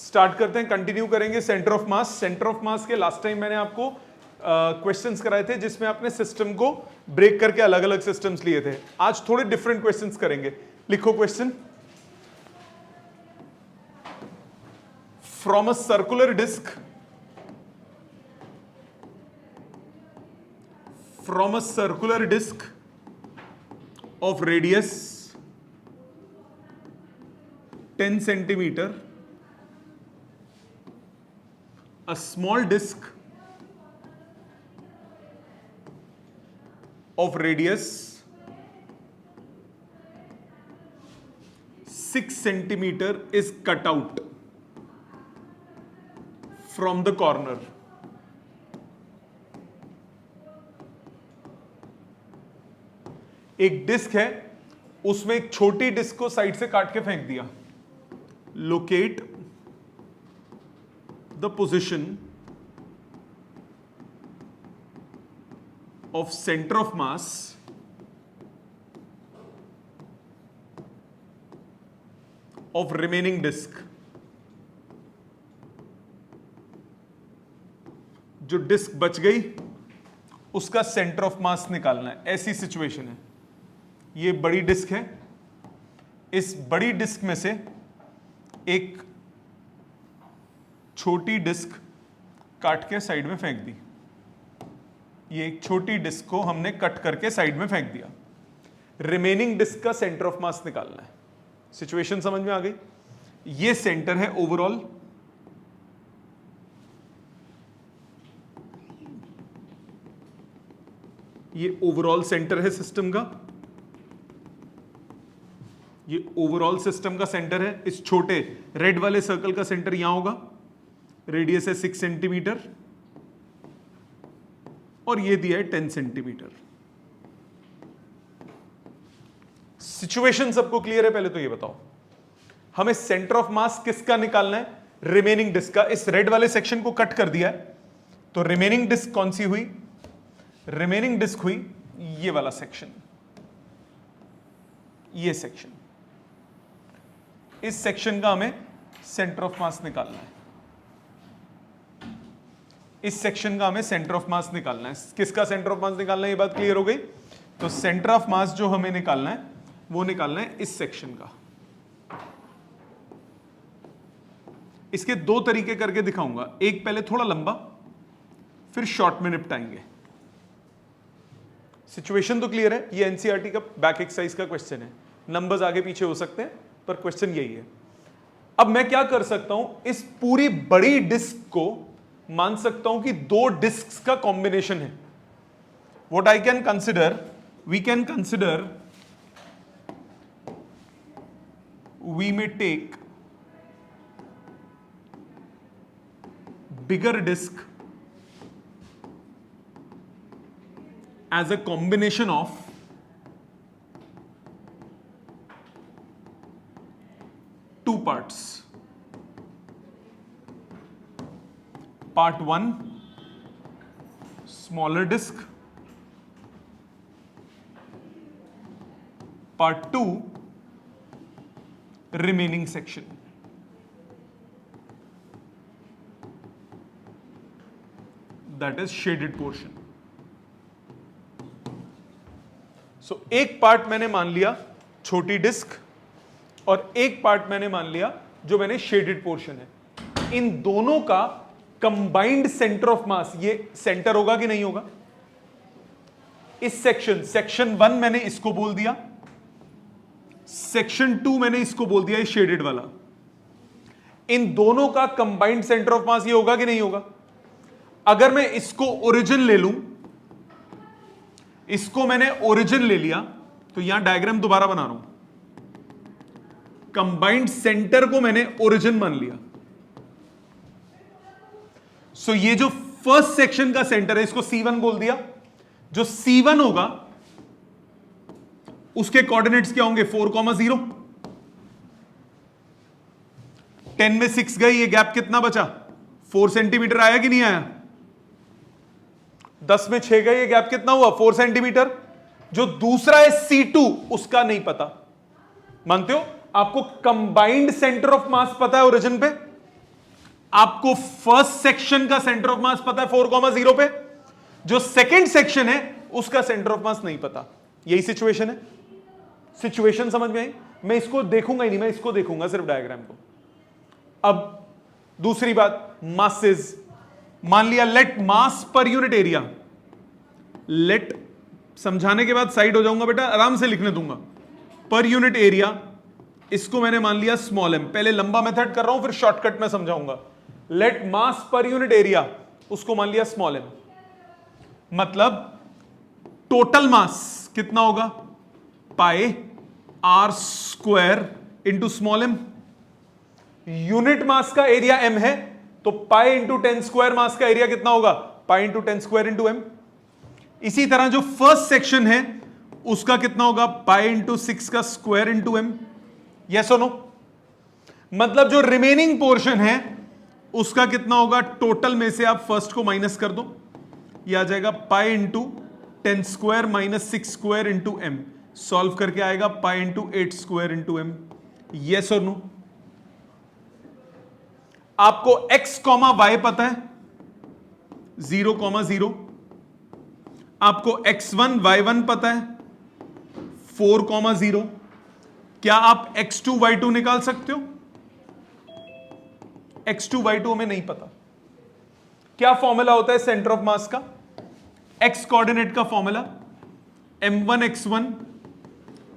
Start करते हैं, continue करेंगे centre of mass. Centre of मास के लास्ट टाइम मैंने आपको क्वेश्चंस कराए थे जिसमें आपने सिस्टम को ब्रेक करके अलग अलग सिस्टम्स लिए थे। आज थोड़े डिफरेंट क्वेश्चंस करेंगे। लिखो question. From a circular disc, from a circular disk of radius 10 centimeter, a small disk of radius 6 centimeter is cut out from the corner. एक डिस्क है, उसमें एक छोटी डिस्क को साइड से काट के फेंक दिया। Locate the position of centre of mass of remaining disc. जो डिस्क बच गई उसका सेंटर ऑफ मास निकालना है। ऐसी सिचुएशन है, ये बड़ी डिस्क है, इस बड़ी डिस्क में से एक छोटी डिस्क काट के साइड में फेंक दी। ये एक छोटी डिस्क को हमने कट करके साइड में फेंक दिया। रिमेनिंग डिस्क का सेंटर ऑफ मास निकालना है। सिचुएशन समझ में आ गई? ये सेंटर है ओवरऑल, ये ओवरऑल सेंटर है सिस्टम का, ये ओवरऑल सिस्टम का सेंटर है। इस छोटे रेड वाले सर्कल का सेंटर यहां होगा, रेडियस है 6 सेंटीमीटर और ये दिया है 10 सेंटीमीटर। सिचुएशन सबको क्लियर है? पहले तो ये बताओ, हमें सेंटर ऑफ मास किसका निकालना है? रिमेनिंग डिस्क का। इस रेड वाले सेक्शन को कट कर दिया है, तो रिमेनिंग डिस्क कौन सी हुई? रिमेनिंग डिस्क हुई ये वाला सेक्शन, ये सेक्शन। इस सेक्शन का हमें सेंटर ऑफ मास निकालना है। इस सेक्शन का हमें सेंटर ऑफ मास निकालना है। किसका सेंटर ऑफ मास निकालना है? ये बात क्लियर हो गई। तो सेंटर ऑफ मास जो हमें निकालना है वो निकालना है इस सेक्शन का। इसके दो तरीके करके दिखाऊंगा, एक पहले थोड़ा लंबा, फिर शॉर्ट में निपटाएंगे। सिचुएशन तो क्लियर है? ये एनसीईआरटी का बैक एक्सरसाइज का क्वेश्चन है। नंबर्स आगे पीछे हो सकते हैं पर क्वेश्चन यही है। अब मैं क्या कर सकता हूं, इस पूरी बड़ी डिस्क को मान सकता हूं कि दो डिस्क्स का कॉम्बिनेशन है। What I can consider, we can consider, we may take bigger disc as a combination of two parts. Part 1 smaller disk, part 2 remaining section. That is shaded portion. सो एक part मैंने मान लिया छोटी disc और एक part मैंने मान लिया जो मैंने शेडेड पोर्शन है। इन दोनों का कंबाइंड सेंटर ऑफ मास, ये सेंटर होगा कि नहीं होगा? इस सेक्शन 1 मैंने इसको बोल दिया, सेक्शन 2 मैंने इसको बोल दिया, ये शेडेड वाला। इन दोनों का कंबाइंड सेंटर ऑफ मास ये होगा कि नहीं होगा? अगर मैं इसको ओरिजिन ले लूं, इसको मैंने ओरिजिन ले लिया, तो यहां डायग्राम दोबारा बना रहा हूं। कंबाइंड सेंटर को मैंने ओरिजिन मान लिया। सो ये जो फर्स्ट सेक्शन का सेंटर है इसको C1 बोल दिया। जो C1 होगा उसके कोऑर्डिनेट्स क्या होंगे? 4,0। 10 में 6 गई, ये गैप कितना बचा? 4 सेंटीमीटर आया कि नहीं आया? 10 में 6 गए, ये गैप कितना हुआ? 4 सेंटीमीटर। जो दूसरा है C2 उसका नहीं पता। मानते हो? आपको कंबाइंड सेंटर ऑफ मास पता है ओरिजिन पे? आपको फर्स्ट सेक्शन का सेंटर ऑफ मास पता है 4,0 पे, जो सेकंड सेक्शन है उसका सेंटर ऑफ मास नहीं पता। यही सिचुएशन है। सिचुएशन समझ में आई? मैं इसको देखूंगा ही नहीं, मैं इसको देखूंगा सिर्फ डायग्राम को। अब दूसरी बात, मासेस। मान लिया लेट मास पर यूनिट एरिया, लेट समझाने के बाद साइड हो जाऊंगा बेटा, आराम से लिखने दूंगा। पर यूनिट एरिया, इसको मैंने मान लिया स्मॉल एम। पहले लंबा मेथड कर रहा हूं, फिर शॉर्टकट में समझाऊंगा। लेट मास पर यूनिट एरिया, उसको मान लिया स्मॉल एम। मतलब टोटल मास कितना होगा? Pi are square into small m. Unit mass का एरिया एम है, तो पाई इंटू 10 स्क्वायर मास का एरिया कितना होगा? Pi into 10 square into M. इसी तरह जो फर्स्ट सेक्शन है उसका कितना होगा? पाई इंटू 6 का स्क्वायर इंटू एम। यस और नो? मतलब जो रिमेनिंग पोर्शन है उसका कितना होगा? टोटल में से आप फर्स्ट को माइनस कर दो, यह आ जाएगा pi into 10 square minus 6 square into M. Solve करके आएगा pi into 8 square into M. Yes और नो? आपको x कॉमा y पता है 0,0। आपको x1 y1 पता है 4,0। क्या आप x2 y2 निकाल सकते हो? x2 y2 हमें नहीं पता। क्या फॉर्मूला होता है सेंटर ऑफ मास का? x कोऑर्डिनेट का formula m1 x1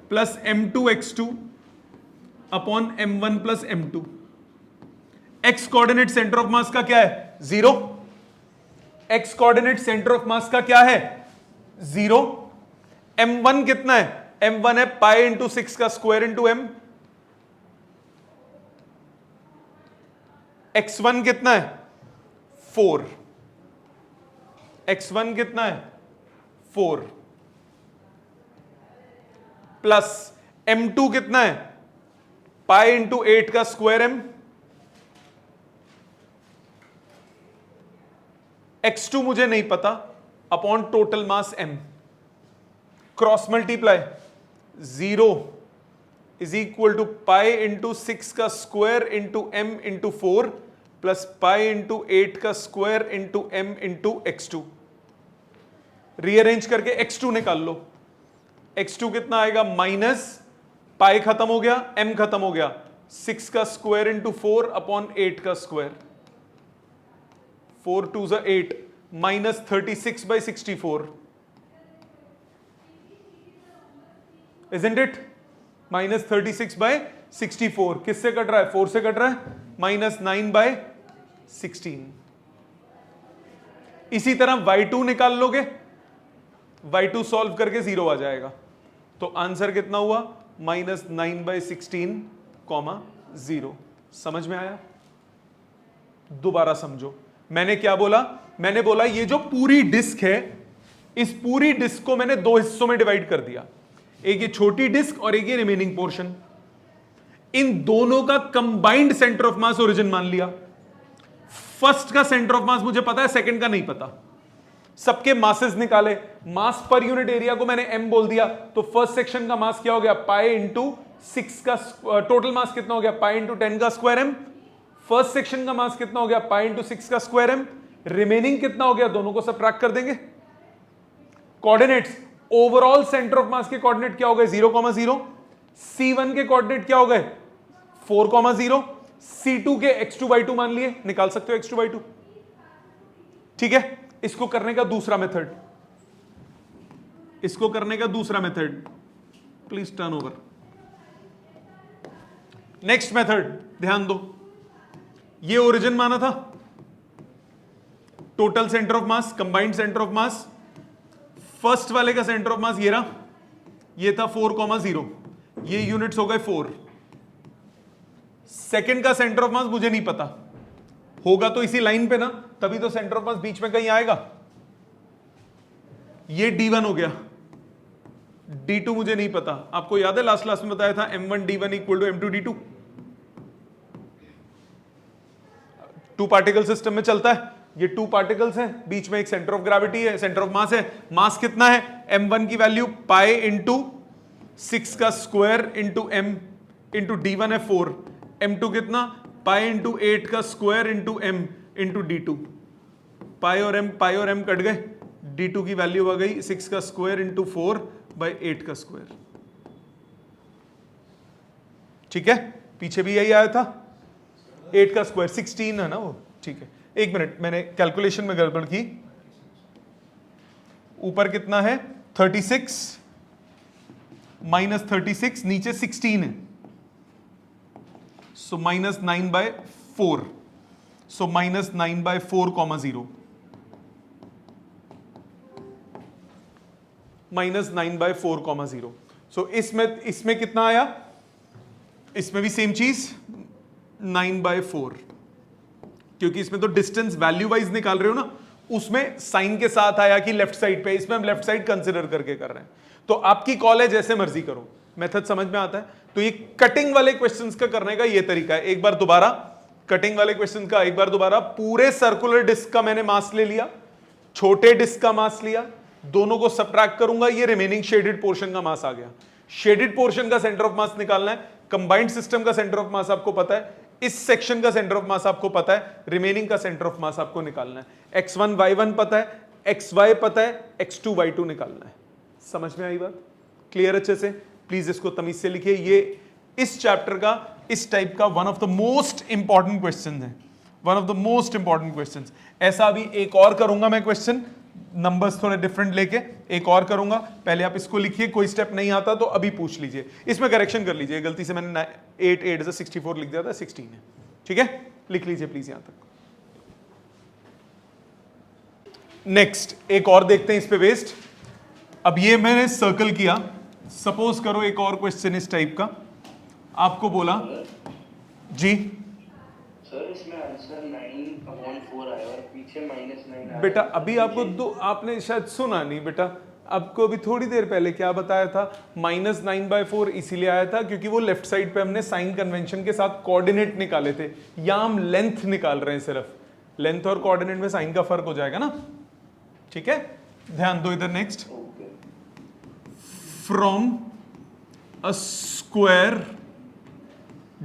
plus m2 x2 upon m1 plus m2। x coordinate centre of mass का क्या है? 0। x coordinate centre of mass का क्या है? 0। m1 कितना है? m1 है पाई इंटू 6 का स्क्वायर इंटू एम। x1 कितना है? 4। x1 कितना है? 4 प्लस m2 कितना है? पाई इंटू 8 का स्क्वायर एम। x2 मुझे नहीं पता, upon total mass m। Cross multiply 0 is equal to pi into 6 का square into m into 4 plus pi into 8 का square into m into x2। Rearrange करके x2 निकाल लो। x2 कितना आएगा? माइनस पाई खत्म हो गया, m खत्म हो गया, 6 का स्क्वायर इंटू 4 अपॉन 8 का स्क्वायर। 4 2 ज़ा 8 minus 36 by 64। Isn't it? Minus 36 by 64 किससे कट रहा है? 4 से कट रहा है, माइनस 9 बाई 16। इसी तरह y2 निकाल लोगे, y2 सॉल्व करके 0 आ जाएगा। तो आंसर कितना हुआ? Minus 9 by 16 comma 0। समझ में आया? दोबारा समझो, मैंने क्या बोला? मैंने बोला ये जो पूरी डिस्क है, इस पूरी डिस्क को मैंने दो हिस्सों में डिवाइड कर दिया, एक ये छोटी डिस्क और एक ये रिमेनिंग पोर्शन। इन दोनों का combined centre of mass origin मान लिया। फर्स्ट का सेंटर ऑफ मास मुझे पता है, सेकंड का नहीं पता। सबके मासेस निकाले, मास पर यूनिट एरिया को मैंने m बोल दिया, तो फर्स्ट सेक्शन का मास क्या हो गया? पाई इंटू 6 का टोटल मास कितना हो गया? पाई इंटू 10 का स्क्वायर m। फर्स्ट सेक्शन का मास कितना हो गया? पाई इंटू 6 का स्क्वायर m। रिमेनिंग कितना हो गया? दोनों को सबट्रैक्ट कर देंगे। कोऑर्डिनेट्स, ओवरऑल सेंटर ऑफ मास के कोऑर्डिनेट क्या हो गए? 0,0। C1 के कोऑर्डिनेट क्या हो गए? 4,0। C2 के x2 y2 मान लिए, निकाल सकते हो x2 y2। ठीक है, इसको करने का दूसरा मेथड, इसको करने का दूसरा method, please turn over. Next method ध्यान दो, ये ओरिजिन माना था, total centre of mass, combined centre of mass. First वाले का सेंटर ऑफ मास ये रहा, ये था 4,0, ये यूनिट्स हो गए 4। सेकंड का सेंटर ऑफ मास मुझे नहीं पता, होगा तो इसी लाइन पे ना, तभी तो सेंटर ऑफ मास बीच में कहीं आएगा। ये D1 हो गया, D2 मुझे नहीं पता। आपको याद है लास्ट क्लास में बताया था M1 D1 equal to M2 D2। 2 particle system में चलता है, ये 2 पार्टिकल्स हैं, बीच में एक सेंटर ऑफ ग्रेविटी है, सेंटर ऑफ मास है। मास कितना है? M1 की वैल्यू पाई इंटू 6 का square into m into D1 है 4, M2 कितना? पाई इंटू 8 का square into m into d2, पाई और m कट गए, d2 की वैल्यू आ गई 6 का स्क्वायर इंटू 4 बाई 8 का स्क्वायर। ठीक है, पीछे भी यही आया था, 8 का स्क्वायर 16 है ना वो। ठीक है, एक मिनट, मैंने कैलकुलेशन में गड़बड़ की। ऊपर कितना है 36 माइनस 36, नीचे 16 है, so minus 9/4, so minus 9/4, 0 minus 9/4, 0। सो इसमें कितना आया, इसमें भी सेम चीज 9/4, क्योंकि इसमें तो डिस्टेंस वैल्यू वाइज निकाल रहे हो ना, उसमें साइन के साथ आया कि लेफ्ट साइड पे, इसमें हम लेफ्ट साइड कंसिडर करके कर रहे हैं। तो आपकी कॉल है, जैसे मर्जी करो, मेथड समझ में आता है। तो ये कटिंग वाले क्वेश्चंस का करने का ये तरीका है। एक बार दोबारा कटिंग वाले क्वेश्चन का, एक बार दोबारा, पूरे सर्कुलर डिस्क का मैंने मास ले लिया, छोटे डिस्क का मास लिया, दोनों को सबट्रैक्ट करूंगा, ये रिमेनिंग शेडेड पोर्शन का मास आ गया। शेडेड पोर्शन का सेंटर ऑफ मास निकालना है, कंबाइंड सिस्टम का सेंटर ऑफ मास आपको पता है, इस सेक्शन का सेंटर ऑफ मास आपको पता है, रिमेनिंग का सेंटर ऑफ मास आपको निकालना है। x1 y1 पता है, xy पता है, x2 y2 निकालना है। समझ में आई बात? क्लियर अच्छे से? प्लीज इसको तमीज से लिखिए। ये इस चैप्टर का, इस टाइप का one of the most important question है, one of the most important question. ऐसा अभी एक और करूंगा मैं क्वेश्चन, नंबर्स थोड़े डिफरेंट लेके एक और करूंगा। पहले आप इसको लिखिए, कोई स्टेप नहीं आता तो अभी पूछ लीजिए, इसमें करेक्शन कर लीजिए। गलती से मैंने 8 से 64 लिख दिया था, 16 है। ठीक है, लिख लीजिए प्लीज यहां तक। नेक्स्ट एक और देखते हैं इस पे बेस्ड। अब ये मैंने सर्कल किया, सपोज करो एक और क्वेश्चन इस टाइप का आपको बोला जी सर, इसमें आंसर 9/4 आया और पीछे -9 आया। बेटा अभी आपको आपने शायद सुना नहीं बेटा, आपको अभी थोड़ी देर पहले क्या बताया था, -9/4 इसीलिए आया था क्योंकि वो लेफ्ट साइड पे हमने साइन कन्वेंशन के साथ कोऑर्डिनेट निकाले थे। यहां हम लेंथ निकाल रहे हैं, सिर्फ लेंथ और कोऑर्डिनेट में साइन का फर्क हो जाएगा ना। ठीक है, ध्यान दो इधर। Next, from a square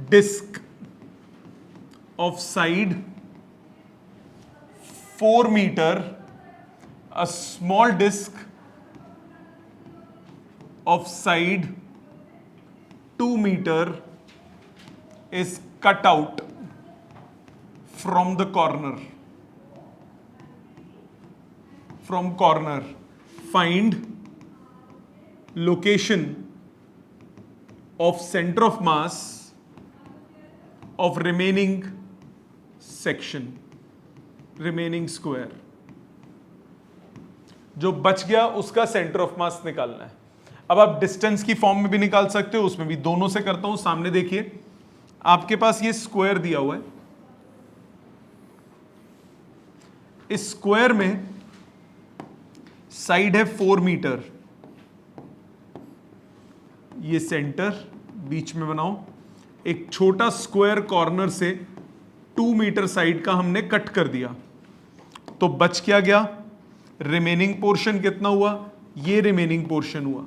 disc of side 4 meter, a small disc of side 2 meter is cut out from the corner. From corner, find location of center of mass of remaining section, remaining square. जो बच गया उसका centre of मास निकालना है। अब आप distance की form में भी निकाल सकते हो, उसमें भी। दोनों से करता हूं, सामने देखिए, आपके पास ये स्क्वायर दिया हुआ है, इस स्क्वायर में साइड है 4 मीटर, ये सेंटर बीच में बनाओ, एक छोटा स्क्वायर कॉर्नर से 2 मीटर साइड का हमने कट कर दिया, तो बच क्या गया, रिमेनिंग पोर्शन कितना हुआ, ये रिमेनिंग पोर्शन हुआ।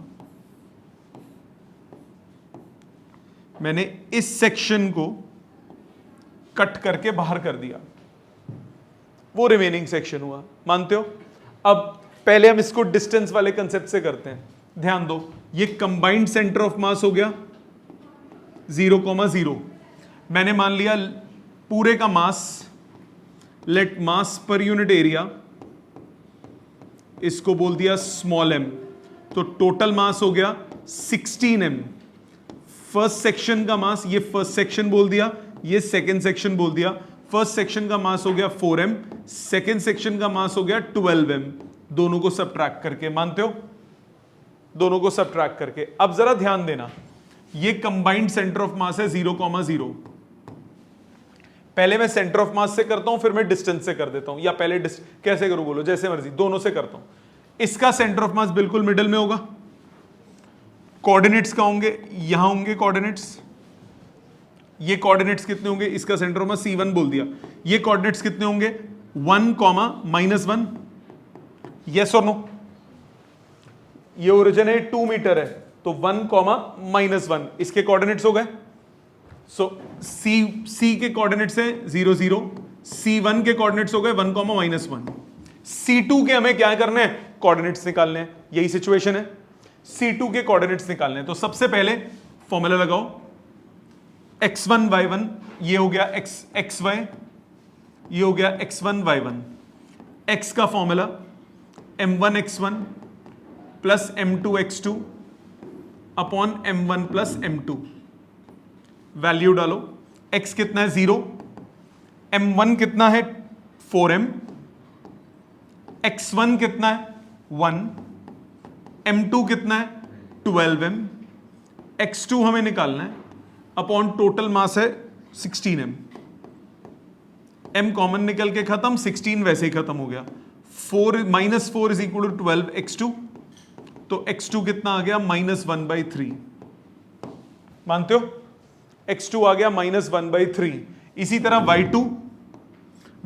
मैंने इस सेक्शन को कट करके बाहर कर दिया, वो रिमेनिंग सेक्शन हुआ। मानते हो? अब पहले हम इसको डिस्टेंस वाले कंसेप्ट से करते हैं। ध्यान दो, ये कंबाइंड सेंटर ऑफ मास हो गया 0,0। मैंने मान लिया पूरे का मास, लेट मास पर यूनिट एरिया, इसको बोल दिया स्मॉल m, तो टोटल मास हो गया 16m। फर्स्ट सेक्शन का मास, ये फर्स्ट सेक्शन बोल दिया, ये सेकंड सेक्शन बोल दिया। फर्स्ट सेक्शन का मास हो गया 4m, सेकंड सेक्शन का मास हो गया 12m। दोनों को सबट्रैक्ट करके, मानते हो? दोनों को सबट्रैक्ट करके। अब जरा ध्यान देना, ये कंबाइंड सेंटर ऑफ मास है 0,0। पहले मैं सेंटर ऑफ मास से करता हूं, फिर मैं डिस्टेंस से कर देता हूं, या पहले कैसे करूं बोलो, जैसे मर्जी, दोनों से करता हूं। इसका सेंटर ऑफ मास बिल्कुल मिडल में होगा। कोऑर्डिनेट्स का होंगे, यहां होंगे कोऑर्डिनेट्स, ये कोऑर्डिनेट्स कितने होंगे, इसका सेंटर ऑफ मास C1 बोल दिया। ये कोऑर्डिनेट्स कितने होंगे, 1, -1। यस और नो? ये ओरिजिन है 2 मीटर है, तो 1, -1 इसके कोऑर्डिनेट्स हो गए। सो सी के कोऑर्डिनेट्स है 0 0, C1 के कोऑर्डिनेट्स हो गए 1, -1, C2 के हमें क्या करने हैं, कोऑर्डिनेट्स निकालने हैं, यही सिचुएशन है, C2 के कोऑर्डिनेट्स निकालने हैं। तो सबसे पहले फॉर्मूला लगाओ, x1 y1 ये हो गया xy, ये हो गया x1 y1, x का formula m1 x1 plus m2 x2 upon m1 plus m2, value डालो, x कितना है 0, m1 कितना है 4m, x1 कितना है 1, m2 कितना है 12m, x2 हमें निकालना है, अपॉन टोटल मास है 16m, m कॉमन निकल के खत्म, 16 वैसे ही खत्म हो गया, 4 -4 इज इक्वल टू 12 x2, तो x2 कितना आ गया -1/3, मानते हो, x2 आ गया -1/3। इसी तरह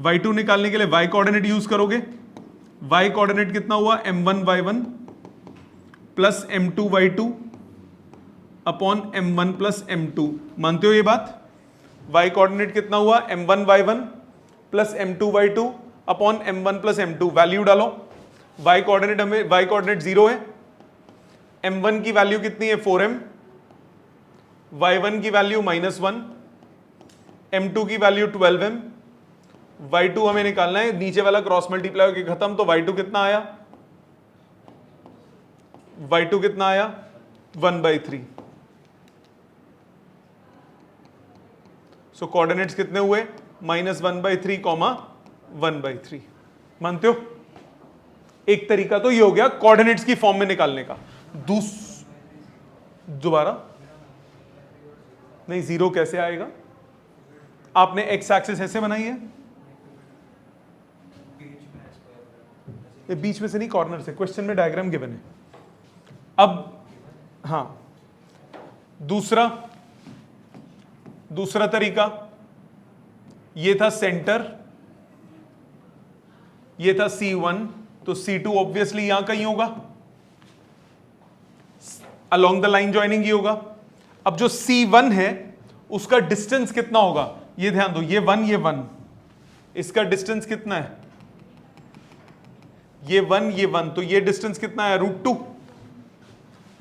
y2 निकालने के लिए y कोऑर्डिनेट यूज करोगे, y कोऑर्डिनेट कितना हुआ m1 y1 plus m2 y2 upon m1 plus m2, मानते हो ये बात, y कोऑर्डिनेट कितना हुआ m1 y1 plus m2 y2 upon m1 plus m2, value डालो, y कोऑर्डिनेट हमें y कोऑर्डिनेट 0 है, m1 की वैल्यू कितनी है 4m, y1 की वैल्यू -1, m2 की वैल्यू 12m, y2 हमें निकालना है, नीचे वाला क्रॉस मल्टीप्लाई होकर खत्म, तो y2 कितना आया, y2 कितना आया 1/3। सो कोऑर्डिनेट्स कितने हुए -1/3, 1/3, मानते हो। एक तरीका तो ये हो गया कोऑर्डिनेट्स की फॉर्म में निकालने का। दोबारा नहीं, 0 कैसे आएगा, आपने एक्स एक्सिस ऐसे बनाई है, ये बीच में से नहीं, कॉर्नर से, क्वेश्चन में डायग्राम गिवन है। अब हां, दूसरा तरीका, ये था सेंटर, ये था C1, तो C2 ऑब्वियसली यहां कहीं होगा, अलोंग द लाइन ज्वाइनिंग ये होगा। अब जो C1 है उसका डिस्टेंस कितना होगा, ये ध्यान दो, ये 1, इसका डिस्टेंस कितना है, ये 1, तो ये डिस्टेंस कितना है √2,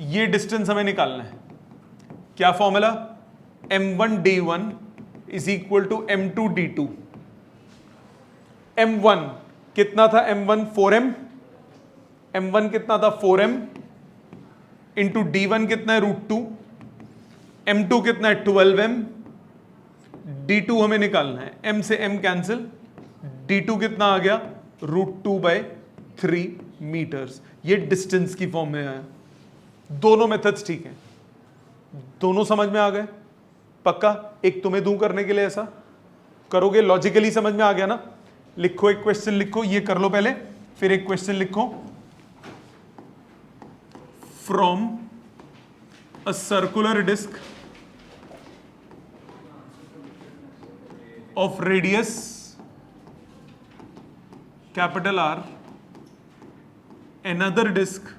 ये डिस्टेंस हमें निकालना है। क्या formula, m1 d1 is equal to m2 d2। m1 कितना था, m1 4m, m1 कितना था 4m इंटू d1 कितना है √2, m2 कितना है 12m, d2 हमें निकालना है, m से m कैंसिल, d2 कितना आ गया √2/3 मीटर्स। ये डिस्टेंस की फॉर्म में आया। दोनों मेथड्स ठीक हैं, दोनों समझ में आ गए, पक्का। एक तुम्हें दूं करने के लिए, ऐसा करोगे, लॉजिकली समझ में आ गया ना। लिखो, एक क्वेश्चन लिखो, ये कर लो पहले, फिर एक क्वेश्चन लिखो। From a circular disc of radius capital R, another disk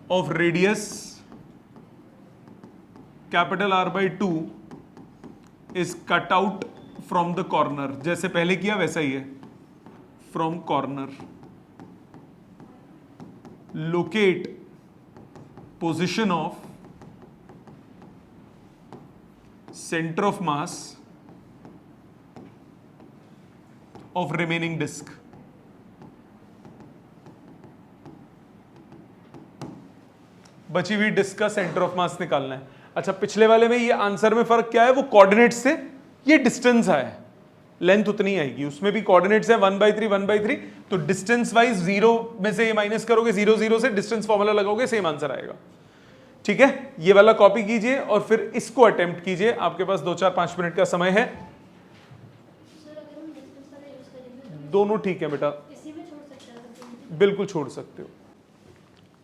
of radius capital R/2 is cut out from the corner, जैसे पहले किया वैसा ही है, from corner, locate position of center of mass of remaining disk। बची हुई disc का centre of मास निकालना है। अच्छा, पिछले वाले में ये आंसर में फर्क क्या है, वो कोऑर्डिनेट से ये डिस्टेंस आया, लेंथ उतनी आएगी, उसमें भी कोऑर्डिनेट्स है 1/3, तो डिस्टेंस वाइज 0 में से ये माइनस करोगे, 0 0 से डिस्टेंस फॉर्मूला लगाओगे, सेम आंसर आएगा। ठीक है, ये वाला कॉपी कीजिए और फिर इसको अटेम्प्ट कीजिए, आपके पास 2-4-5 मिनट का समय है। दोनों ठीक है बेटा, बिल्कुल छोड़ सकते हो।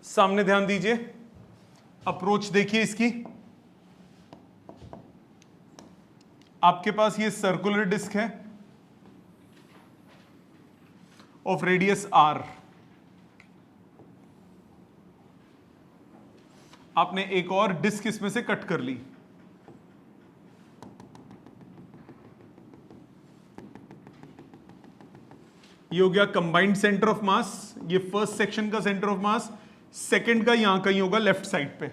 सामने ध्यान दीजिए, अप्रोच देखिए इसकी। आपके पास ये सर्कुलर डिस्क है ऑफ रेडियस R। आपने एक और डिस्क इसमें से कट कर ली, ये हो गया कंबाइंड सेंटर ऑफ मास, ये फर्स्ट सेक्शन का सेंटर ऑफ मास, सेकंड का यहां कहीं होगा लेफ्ट साइड पे।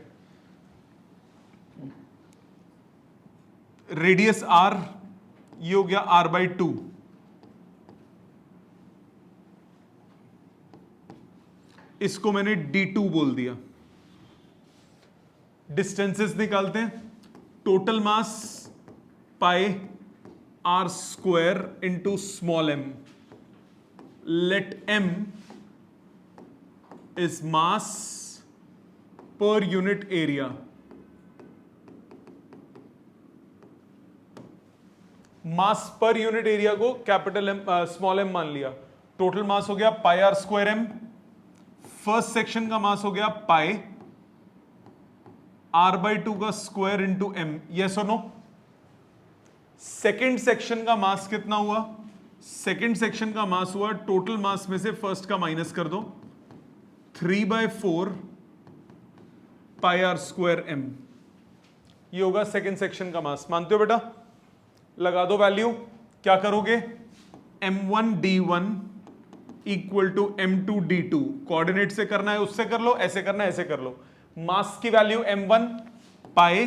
रेडियस आर, ये हो गया r/2। इसको मैंने d2 बोल दिया। डिस्टेंसेस निकालते हैं। Total mass pi r square into small m। Let m is mass per unit area. Mass per unit area को कैपिटल एम स्मॉल एम मान लिया। टोटल मास हो गया pi r square m। First section का mass हो गया pi r/2 का square into m। Yes और नो? सेकेंड सेक्शन का मास कितना हुआ? सेकेंड सेक्शन का मास हुआ, टोटल मास में से फर्स्ट का माइनस कर दो, 3/4 पाई r स्क्वायर m। ये होगा सेकेंड सेक्शन का मास। मानते हो बेटा? लगा दो वैल्यू। क्या करोगे? m1d1 equal to m2d2। Coordinate से करना है उससे कर लो, ऐसे करना है ऐसे कर लो। मास की value m1 pi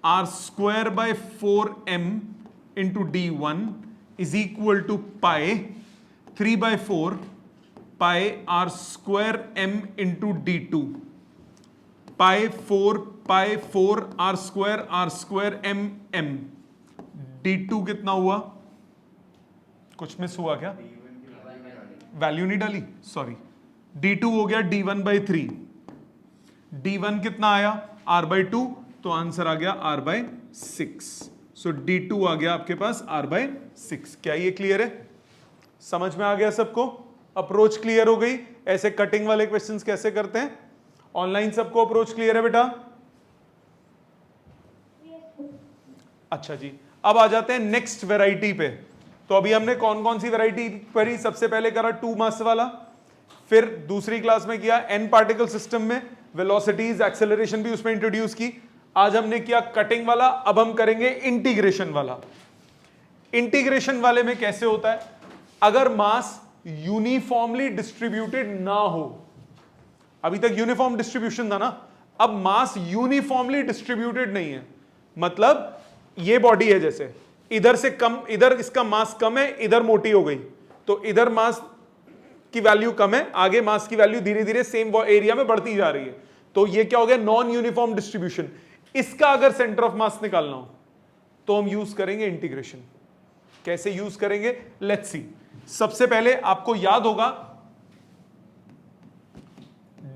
r square by 4m into d1 is equal to pi 3/4 pi r square m into d2। Pi 4 r square m। d2 कितना हुआ? कुछ मिस हुआ क्या? वैल्यू नहीं डाली, सॉरी। d2 हो गया d1/3। d1 कितना आया? r/2, तो आंसर आ गया r/6। सो d2 आ गया आपके पास r/6। क्या ये क्लियर है? समझ में आ गया सबको? अप्रोच क्लियर हो गई? ऐसे कटिंग वाले क्वेश्चंस कैसे करते हैं? ऑनलाइन सबको अप्रोच क्लियर है बेटा? अच्छा जी, अब आ जाते हैं नेक्स्ट वैरायटी पे। तो अभी हमने कौन कौन सी वैरायटी पढ़ी? सबसे पहले करा 2 मास वाला, फिर दूसरी क्लास में किया n पार्टिकल सिस्टम में वेलोसिटीज एक्सेलरेशन भी उसमें इंट्रोड्यूस की। आज हमने किया कटिंग वाला, अब हम करेंगे इंटीग्रेशन वाला। इंटीग्रेशन वाले में कैसे होता है? अगर मास यूनिफॉर्मली डिस्ट्रीब्यूटेड ना हो, अभी तक यूनिफॉर्म डिस्ट्रीब्यूशन था ना, अब मास यूनिफॉर्मली डिस्ट्रीब्यूटेड नहीं है। मतलब ये बॉडी है, जैसे इधर से कम, इधर इसका मास कम है, इधर मोटी हो गई, तो इधर मास की वैल्यू कम है, आगे मास की वैल्यू धीरे धीरे सेम एरिया में बढ़ती जा रही है। तो ये क्या हो गया? Non uniform distribution. इसका अगर सेंटर ऑफ मास निकालना हो तो हम यूज करेंगे इंटीग्रेशन। कैसे यूज करेंगे? Let's see. सबसे पहले आपको याद होगा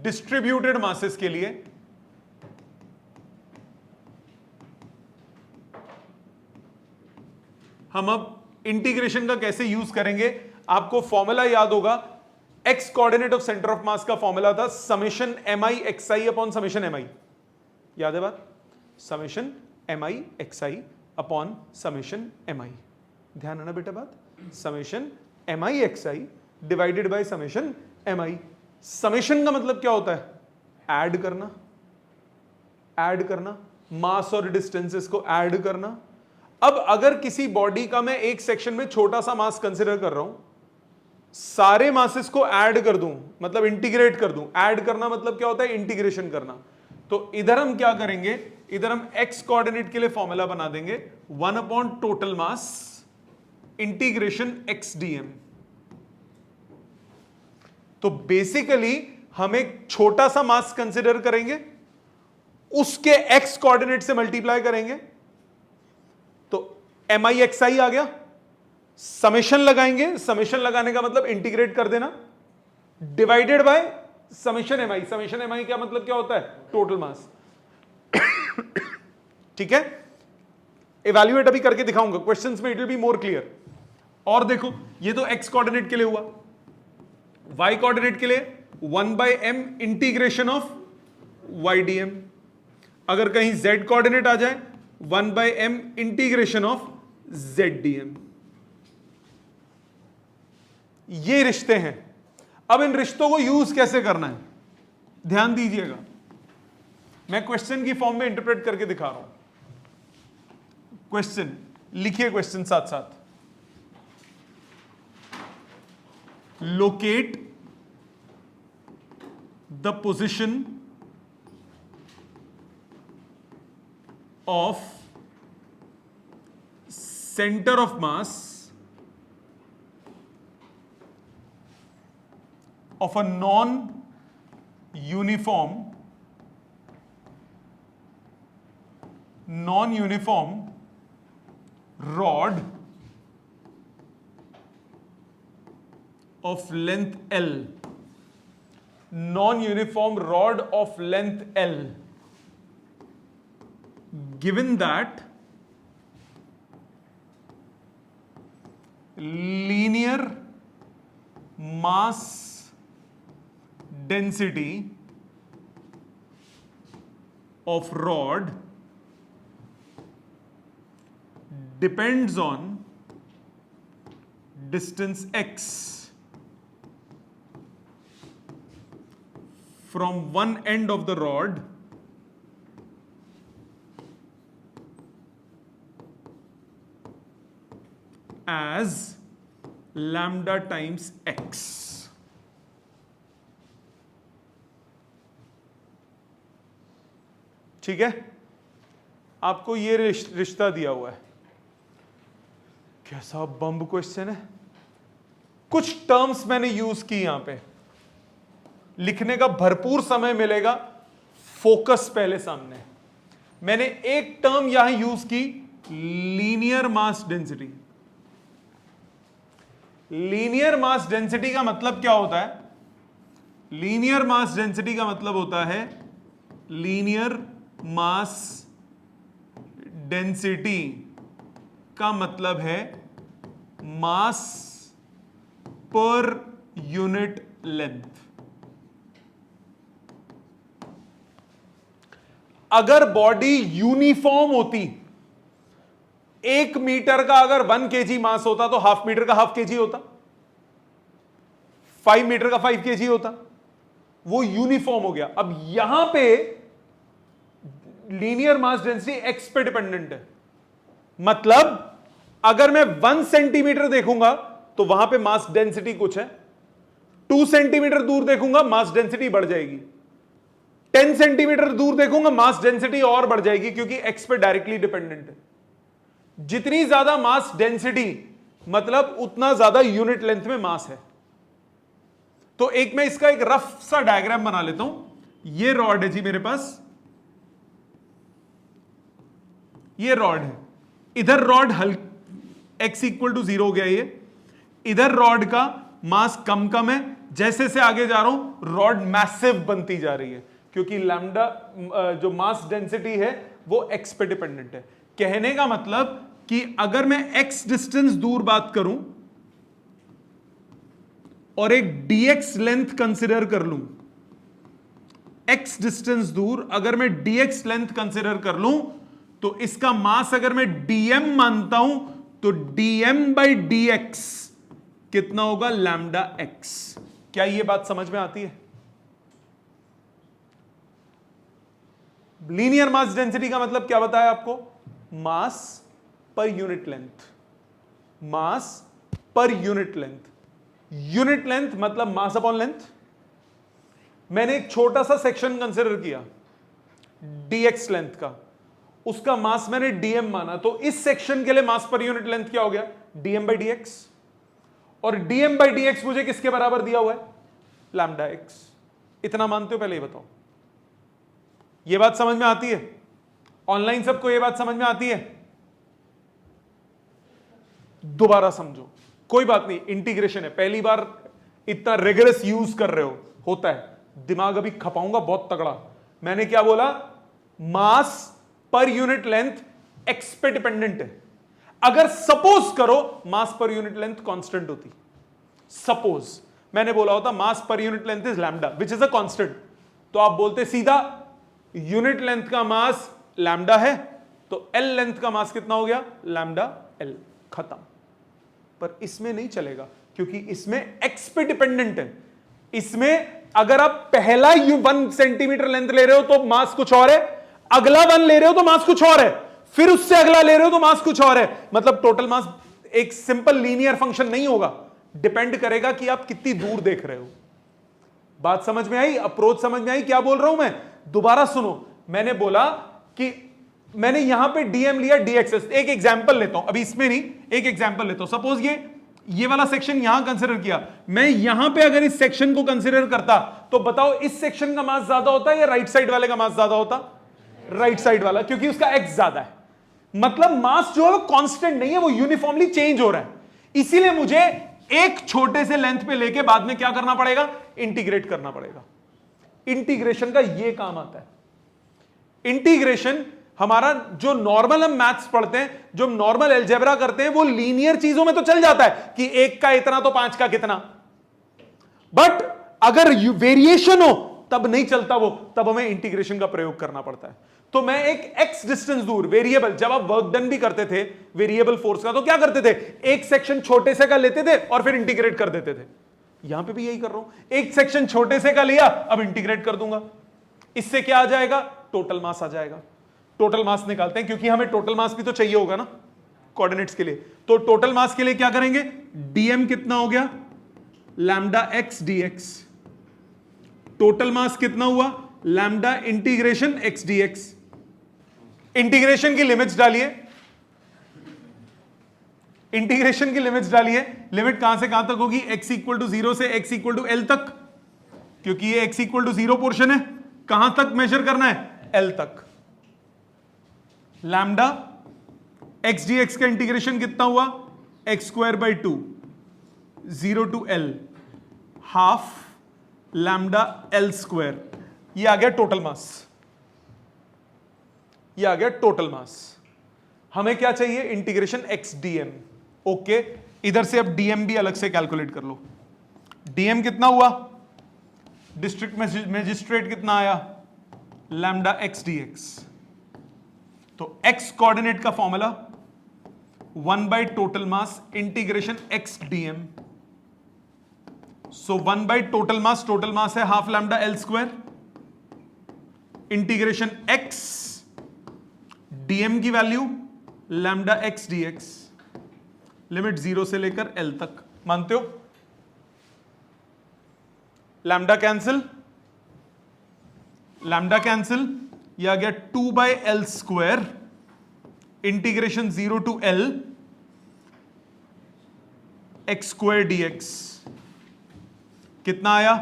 डिस्ट्रीब्यूटेड मासेस के लिए हम अब इंटीग्रेशन का कैसे यूज करेंगे। आपको फॉर्मूला याद होगा, x coordinate of centre of mass का फॉर्मूला था summation mi(xi) upon summation mi। याद है बात? Summation mi(xi) upon summation mi। ध्यान है ना बेटा बात? Summation mi(xi) divided by summation mi। Summation का मतलब क्या होता है? ऐड करना। ऐड करना, मास और डिस्टेंसेस को ऐड करना। अब अगर किसी बॉडी का मैं एक सेक्शन में छोटा सा मास कंसीडर कर रहा हूं, सारे मासेस को ऐड कर दूं, मतलब इंटीग्रेट कर दूं। ऐड करना मतलब क्या होता है? इंटीग्रेशन करना। तो इधर हम क्या करेंगे? इधर हम एक्स कोऑर्डिनेट के लिए फॉर्मूला बना देंगे 1 upon total mass integration x dm। तो बेसिकली हम एक छोटा सा मास कंसीडर करेंगे, उसके x कोऑर्डिनेट से मल्टीप्लाई करेंगे, तो mi(xi) आ गया। समेशन लगाएंगे, समेशन लगाने का मतलब इंटीग्रेट कर देना, divided by summation mi। Summation mi क्या मतलब क्या होता है? Total mass. ठीक है, इवैल्यूएट अभी करके दिखाऊंगा क्वेश्चंस में, it will be more clear. और देखो, ये तो x कोऑर्डिनेट के लिए हुआ, y कोऑर्डिनेट के लिए 1/m integration of y dm। अगर कहीं z कोऑर्डिनेट आ जाए 1/m integration of z dm। ये रिश्ते हैं। अब इन रिश्तों को यूज कैसे करना है ध्यान दीजिएगा। मैं क्वेश्चन की फॉर्म में इंटरप्रेट करके दिखा रहा हूं। क्वेश्चन लिखिए, क्वेश्चन साथ साथ। locate the position of center of mass of a non-uniform rod of length L, non-uniform rod of length L, given that linear mass density of rod depends on distance x from one end of the rod as lambda times x. ठीक है, आपको ये रिश्ता दिया हुआ है। कैसा बम्ब क्वेश्चन है। कुछ टर्म्स मैंने यूज की यहां पे, लिखने का भरपूर समय मिलेगा, फोकस पहले सामने। मैंने एक टर्म यहां यूज की, linear mass density. Linear mass density का मतलब क्या होता है? लीनियर मास डेंसिटी का मतलब होता है, लीनियर मास डेंसिटी का मतलब है मास पर यूनिट लेंथ। अगर बॉडी यूनिफॉर्म होती, 1 मीटर का अगर 1 kg मास होता तो हाफ मीटर का हाफ kg होता, 5 मीटर का 5 kg होता, वो यूनिफॉर्म हो गया। अब यहां पे लीनियर मास डेंसिटी एक्स पे डिपेंडेंट है। मतलब अगर मैं 1 सेंटीमीटर देखूंगा तो वहां पे मास डेंसिटी कुछ है, 2 सेंटीमीटर दूर देखूंगा मास डेंसिटी बढ़ जाएगी, 10 सेंटीमीटर दूर देखूंगा मास डेंसिटी और बढ़ जाएगी, क्योंकि एक्स पे डायरेक्टली डिपेंडेंट है। जितनी ज्यादा मास डेंसिटी मतलब उतना ज्यादा यूनिट लेंथ में मास है। तो एक मैं इसका एक रफ सा डायग्राम बना लेता हूं। ये रॉड है जी मेरे पास, ये रॉड है, इधर रॉड x इक्वल टू 0 हो गया, ये इधर रॉड का मास कम कम है, जैसे से आगे जा रहा हूं रॉड मैसिव बनती जा रही है, क्योंकि लैम्डा जो मास डेंसिटी है वो x पे डिपेंडेंट है। कहने का मतलब कि अगर मैं x डिस्टेंस दूर बात करूं और एक dx लेंथ कंसिडर कर लूं, x डिस्टेंस दूर अगर मैं dx लेंथ कंसिडर कर लूं, तो इसका मास अगर मैं dm मानता हूं तो dm बाई dx कितना होगा? Lambda x। क्या ये बात समझ में आती है? लीनियर मास डेंसिटी का मतलब क्या बताया आपको? मास पर यूनिट लेंथ, मास per unit length. Unit length मतलब मास अपॉन लेंथ। मैंने एक छोटा सा सेक्शन कंसिडर किया dx लेंथ का, उसका मास मैंने dm माना, तो इस सेक्शन के लिए मास पर यूनिट लेंथ क्या हो गया? dm by dx। और dm बाई dx मुझे किसके बराबर दिया हुआ है? Lambda x। इतना मानते हो? पहले ये बताओ, ये बात समझ में आती है? ऑनलाइन सबको ये बात समझ में आती है? दोबारा समझो, कोई बात नहीं, इंटीग्रेशन है, पहली बार इतना रिगरस यूज कर रहे हो, होता है, दिमाग अभी खपाऊंगा बहुत तगड़ा। मैंने क्या बोला? Mass per unit length x पे डिपेंडेंट है। अगर सपोज करो mass per unit length constant होती, सपोज मैंने बोला होता mass per unit length is lambda which is a constant, तो आप बोलते सीधा यूनिट लेंथ का मास लैम्डा है, तो एल लेंथ का मास कितना हो गया? लैम्डा एल, खत्म। पर इसमें नहीं चलेगा, क्योंकि इसमें एक्स पे डिपेंडेंट है। इसमें अगर आप पहला 1 सेंटीमीटर लेंथ ले रहे हो तो मास कुछ और है, अगला 1 ले रहे हो तो मास कुछ और है, फिर उससे अगला ले रहे हो तो मास कुछ और है। मतलब टोटल मास एक सिंपल लीनियर फंक्शन नहीं होगा, डिपेंड करेगा कि आप कितनी दूर देख रहे हो। बात समझ में आई? अप्रोच समझ में आई? क्या बोल रहा हूं मैं? दोबारा सुनो। मैंने बोला कि मैंने यहां पे डीएम लिया, डीएक्सएस। एक एग्जांपल लेता हूं, अभी इसमें नहीं, एक एग्जांपल लेता हूं। सपोज ये वाला सेक्शन यहां कंसीडर किया, मैं यहां पे अगर इस सेक्शन को कंसीडर करता तो बताओ इस सेक्शन का मास ज्यादा होता या राइट साइड वाले का मास ज्यादा होता? राइट साइड वाला, क्योंकि उसका एक्स ज्यादा है। मतलब मास जो है वो कांस्टेंट नहीं है, वो यूनिफॉर्मली चेंज हो रहा है। इसीलिए मुझे एक छोटे से लेंथ पे लेके बाद में क्या करना पड़ेगा? इंटीग्रेट करना पड़ेगा। इंटीग्रेशन का ये काम आता है। इंटीग्रेशन हमारा जो नॉर्मल हम मैथ्स पढ़ते हैं, जो नॉर्मल अलजेब्रा करते हैं, वो लीनियर चीजों में तो चल जाता है कि एक का इतना तो 5 का कितना, बट अगर वेरिएशन हो तब नहीं चलता वो, तब हमें इंटीग्रेशन का प्रयोग करना पड़ता है। तो मैं एक एक्स डिस्टेंस दूर वेरिएबल, जब आप वर्क डन भी करते थे वेरिएबल फोर्स का, तो क्या करते थे? एक सेक्शन छोटे से का लेते थे और फिर इंटीग्रेट कर देते थे। यहां पे भी यही कर रहा हूं, एक सेक्शन छोटे से का लिया, अब इंटीग्रेट कर दूंगा। इससे क्या आ जाएगा? टोटल मास आ जाएगा। टोटल मास निकालते हैं, क्योंकि हमें टोटल मास भी तो चाहिए होगा ना कोऑर्डिनेट्स के लिए। तो टोटल मास के लिए क्या करेंगे? डीएम कितना हो गया? Lambda x DX. Total mass कितना हुआ? Lambda integration X DX. Integration की लिमिट्स डालिए, इंटीग्रेशन की लिमिट्स डालिए। लिमिट कहां से कहां तक होगी? x इक्वल टू 0 से x इक्वल टू एल तक, क्योंकि ये x इक्वल टू 0 पोर्शन है। कहां तक मेजर करना है? l तक। लैम्डा एक्स डी एक्स का इंटीग्रेशन कितना हुआ? X square by 2, 0 to l, half lambda l square. ये आ गया टोटल मास, ये आ गया टोटल मास। हमें क्या चाहिए? Integration x DM. ओके, इधर से अब डीएम भी अलग से कैलकुलेट कर लो। डीएम कितना हुआ? डिस्ट्रिक्ट मजिस्ट्रेट कितना आया? Lambda x dx. तो एक्स कोऑर्डिनेट का formula 1 by total mass integration x dm. So 1 by total mass है half lambda l square integration x dm की value lambda x dx, limit 0 से लेकर एल तक। मानते हो? लैम्डा कैंसिल, लैम्डा कैंसिल, यह आ गया 2 by L square integration 0 to L X square DX. कितना आया?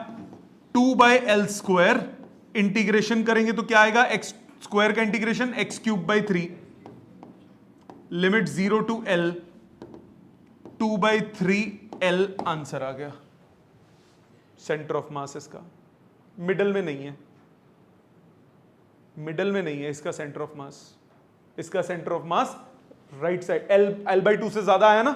2 बाई एल स्क्वायर इंटीग्रेशन करेंगे तो क्या आएगा? एक्स स्क्वायर का integration x cube by 3, limit 0 to l, 2 by 3 l answer आ गया। सेंटर ऑफ मास इसका मिडल में नहीं है, मिडल में नहीं है इसका सेंटर ऑफ मास। इसका centre of mass right side, l by 2 से ज्यादा आया ना,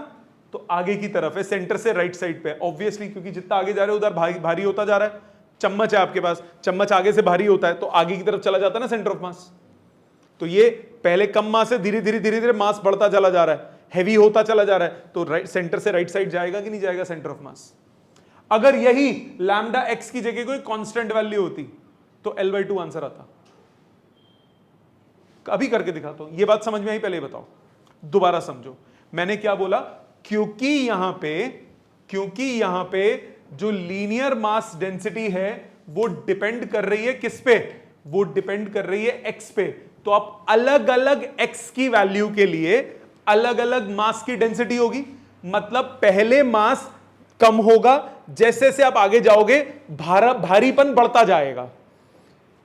तो आगे की तरफ है, सेंटर से राइट साइड पे। ऑब्वियसली क्योंकि जितना आगे जा रहे हो उधर भारी होता जा रहा है। चम्मच है आपके पास, चम्मच आगे से भारी होता है तो आगे की तरफ चला जाता है ना सेंटर ऑफ मास। तो ये पहले कम मास है, धीरे धीरे मास बढ़ता चला जा रहा है, हैवी होता चला जा रहा है, तो सेंटर से राइट साइड जाएगा कि नहीं जाएगा सेंटर ऑफ मास। अगर यही लैम्डा एक्स की जगह कोई कांस्टेंट वैल्यू होती तो एल बाई 2 आंसर आता। अभी करके दिखाता हूं। ये बात समझ में आई? पहले बताओ, दोबारा समझो। मैंने क्या बोला? क्योंकि यहां पे जो लीनियर मास डेंसिटी है वो डिपेंड कर रही है किस पे? वो डिपेंड कर रही है एक्स पे। तो आप अलग अलग एक्स की वैल्यू के लिए अलग अलग मास की डेंसिटी होगी। मतलब पहले मास कम होगा, जैसे जैसे आप आगे जाओगे भारीपन बढ़ता जाएगा,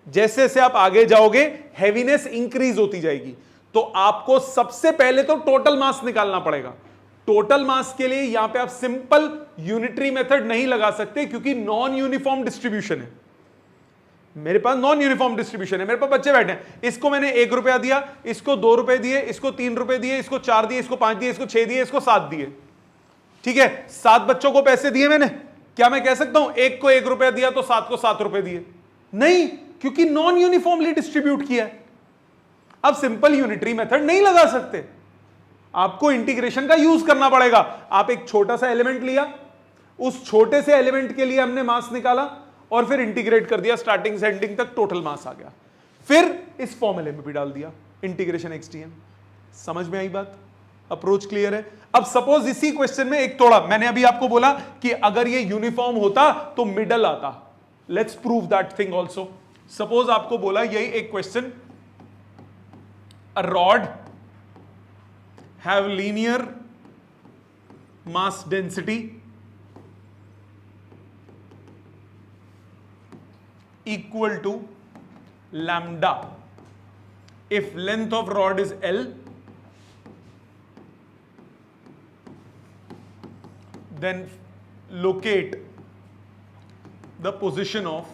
जैसे जैसे आप आगे जाओगे हैवीनेस इंक्रीज होती जाएगी। तो आपको सबसे पहले तो टोटल मास निकालना पड़ेगा। टोटल मास के लिए यहां पे आप सिंपल यूनिटरी मेथड नहीं लगा सकते, क्योंकि नॉन यूनिफॉर्म डिस्ट्रीब्यूशन है। मेरे पास नॉन यूनिफॉर्म डिस्ट्रीब्यूशन है, मेरे पास बच्चे बैठे हैं, इसको मैंने 1 रुपया दिया, इसको 2 रुपए दिए, इसको 3 रुपए दिए, इसको 4 दिए, इसको 5 दिए, इसको 6 दिए, इसको 7 दिए। ठीक है, 7 बच्चों को पैसे दिए मैंने। क्या मैं कह सकता हूं एक को 1 रुपया दिया तो 7 को 7 रुपए दिए? नहीं, क्योंकि नॉन यूनिफॉर्मली डिस्ट्रीब्यूट किया है। अब सिंपल यूनिटरी मेथड नहीं लगा सकते, आपको इंटीग्रेशन का यूज करना पड़ेगा। आप एक छोटा सा एलिमेंट लिया, उस छोटे से एलिमेंट के लिए हमने मास निकाला और फिर इंटीग्रेट कर दिया, स्टार्टिंग से एंडिंग तक टोटल मास आ गया। फिर इस फॉर्मूले में भी डाल दिया इंटीग्रेशन एक्स डीएम। समझ में आई बात? अप्रोच क्लियर है? अब सपोज इसी क्वेश्चन में एक थोड़ा, मैंने अभी आपको बोला कि अगर ये यूनिफॉर्म होता तो मिडल आता, let's prove that thing also. Suppose आपको बोला यही एक question, a rod have linear mass density equal to lambda if length of rod is L, then locate the position of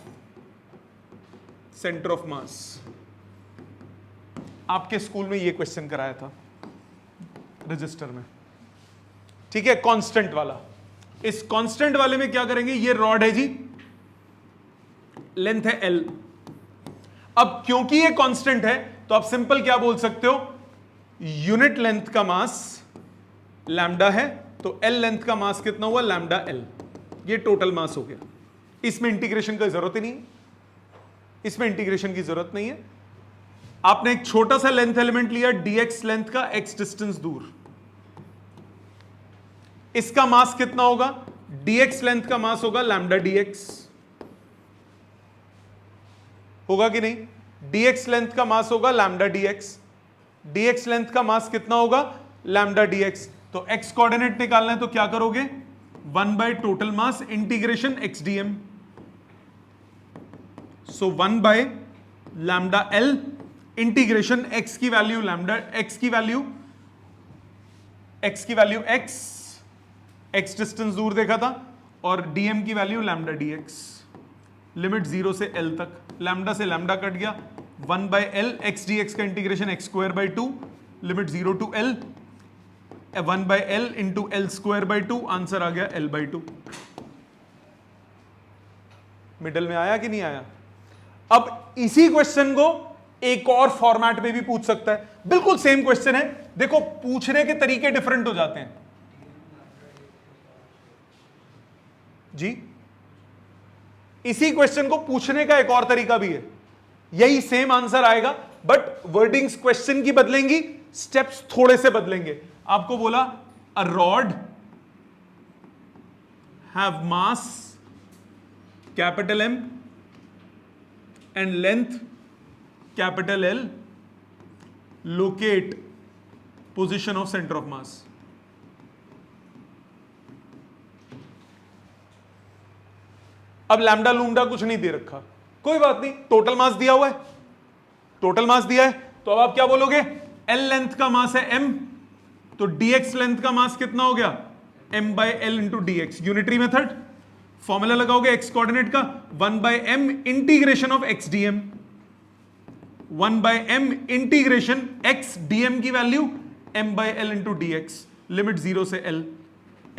center of mass। आपके school में ये question कराया था register में, ठीक है, कांस्टेंट वाला। इस कांस्टेंट वाले में क्या करेंगे, ये रॉड है जी, लेंथ है L। अब क्योंकि ये कांस्टेंट है तो आप सिंपल क्या बोल सकते हो, यूनिट लेंथ का मास लैम्डा है, तो L लेंथ का मास कितना हुआ, लैम्डा L। ये टोटल मास हो गया। इसमें इंटीग्रेशन की जरूरत ही नहीं है, इसमें इंटीग्रेशन की जरूरत नहीं है। आपने एक छोटा सा लेंथ एलिमेंट लिया dx लेंथ का, x डिस्टेंस दूर, इसका मास कितना होगा, dx लेंथ का मास होगा लैम्डा dx, होगा कि नहीं? dx लेंथ का मास होगा लैम्डा dx, dx लेंथ का मास कितना होगा, लैम्डा dx। तो x कोऑर्डिनेट निकालना है तो क्या करोगे, 1 by total mass integration x dm, so 1 by lambda l integration x की वैल्यू लैम्डा, x की वैल्यू x डिस्टेंस दूर देखा था, और dm की वैल्यू लैम्डा dx, लिमिट 0 से l तक, लैम्डा से लैम्डा कट गया, 1 बाय l x dx का integration x square by 2, limit 0 to l, 1 by l into l square by 2, answer आ गया l बाय 2। मिडल में आया कि नहीं आया? अब इसी क्वेश्चन को एक और फॉर्मेट में भी पूछ सकता है, बिल्कुल सेम क्वेश्चन है, देखो पूछने के तरीके डिफरेंट हो जाते हैं जी। इसी क्वेश्चन को पूछने का एक और तरीका भी है, यही सेम आंसर आएगा बट वर्डिंग्स क्वेश्चन की बदलेंगी, स्टेप्स थोड़े से बदलेंगे। आपको बोला a rod have mass capital M and length capital L, locate position of centre of मास। अब लैम्डा लूम्डा कुछ नहीं दे रखा, कोई बात नहीं, टोटल मास दिया हुआ है, टोटल मास दिया है, तो अब आप क्या बोलोगे, L लेंथ का मास है M, तो dx लेंथ का मास कितना हो गया, m by l into dx, unitary method, formula लगाओगे x कोऑर्डिनेट का, 1 by m integration of x dm, 1 by m integration x dm की value m by l into dx, limit 0 से l,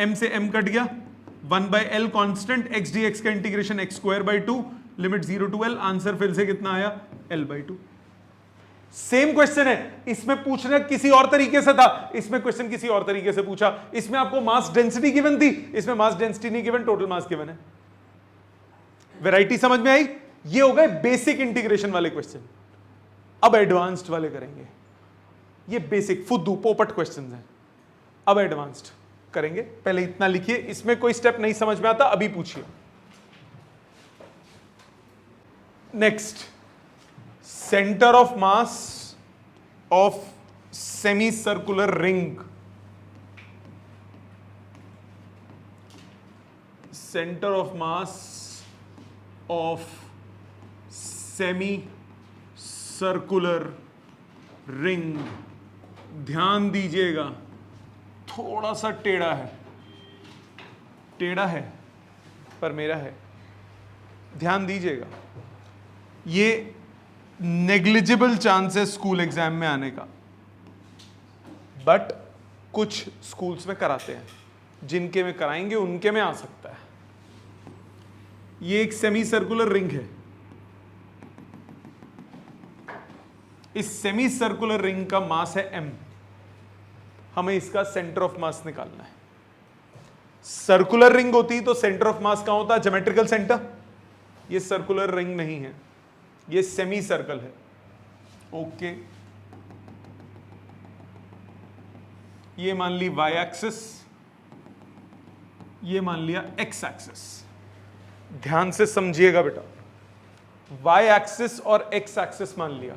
m से m cut गया, 1 by l constant, x dx का integration x square by 2, limit 0 to l, answer फिर से कितना आया, l bye 2। Same question है, इसमें पूछना किसी और तरीके से था, इसमें क्वेश्चन किसी और तरीके से पूछा, इसमें आपको मास डेंसिटी गिवन थी, इसमें मास डेंसिटी नहीं गिवन, टोटल मास गिवन है। वैरायटी समझ में आई? ये हो गए बेसिक इंटीग्रेशन वाले क्वेश्चन। अब एडवांस्ड वाले करेंगे, ये बेसिक फुद्दू पोपट क्वेश्चन हैं, अब एडवांस्ड करेंगे। पहले इतना लिखिए, इसमें कोई स्टेप नहीं समझ में आता अभी पूछिए। Next, centre of mass of semi circular ring, centre of mass of semi circular ring, ध्यान दीजिएगा थोड़ा सा टेढ़ा है, टेढ़ा है पर मेरा है, ध्यान दीजिएगा। ये नेग्लिजिबल चांस है स्कूल एग्जाम में आने का, बट कुछ स्कूल्स में कराते हैं, जिनके में कराएंगे उनके में आ सकता है। ये एक सेमी सर्कुलर रिंग है, इस सेमी सर्कुलर रिंग का मास है m, हमें इसका सेंटर ऑफ मास निकालना है। सर्कुलर रिंग होती तो सेंटर ऑफ मास कहां होता, ज्योमेट्रिकल सेंटर, ये सर्कुलर रिंग नहीं है, ये सेमी सर्कल है। ओके, ये मान ली y एक्सिस, ये मान लिया x एक्सिस। ध्यान से समझिएगा बेटा, y एक्सिस और x एक्सिस मान लिया।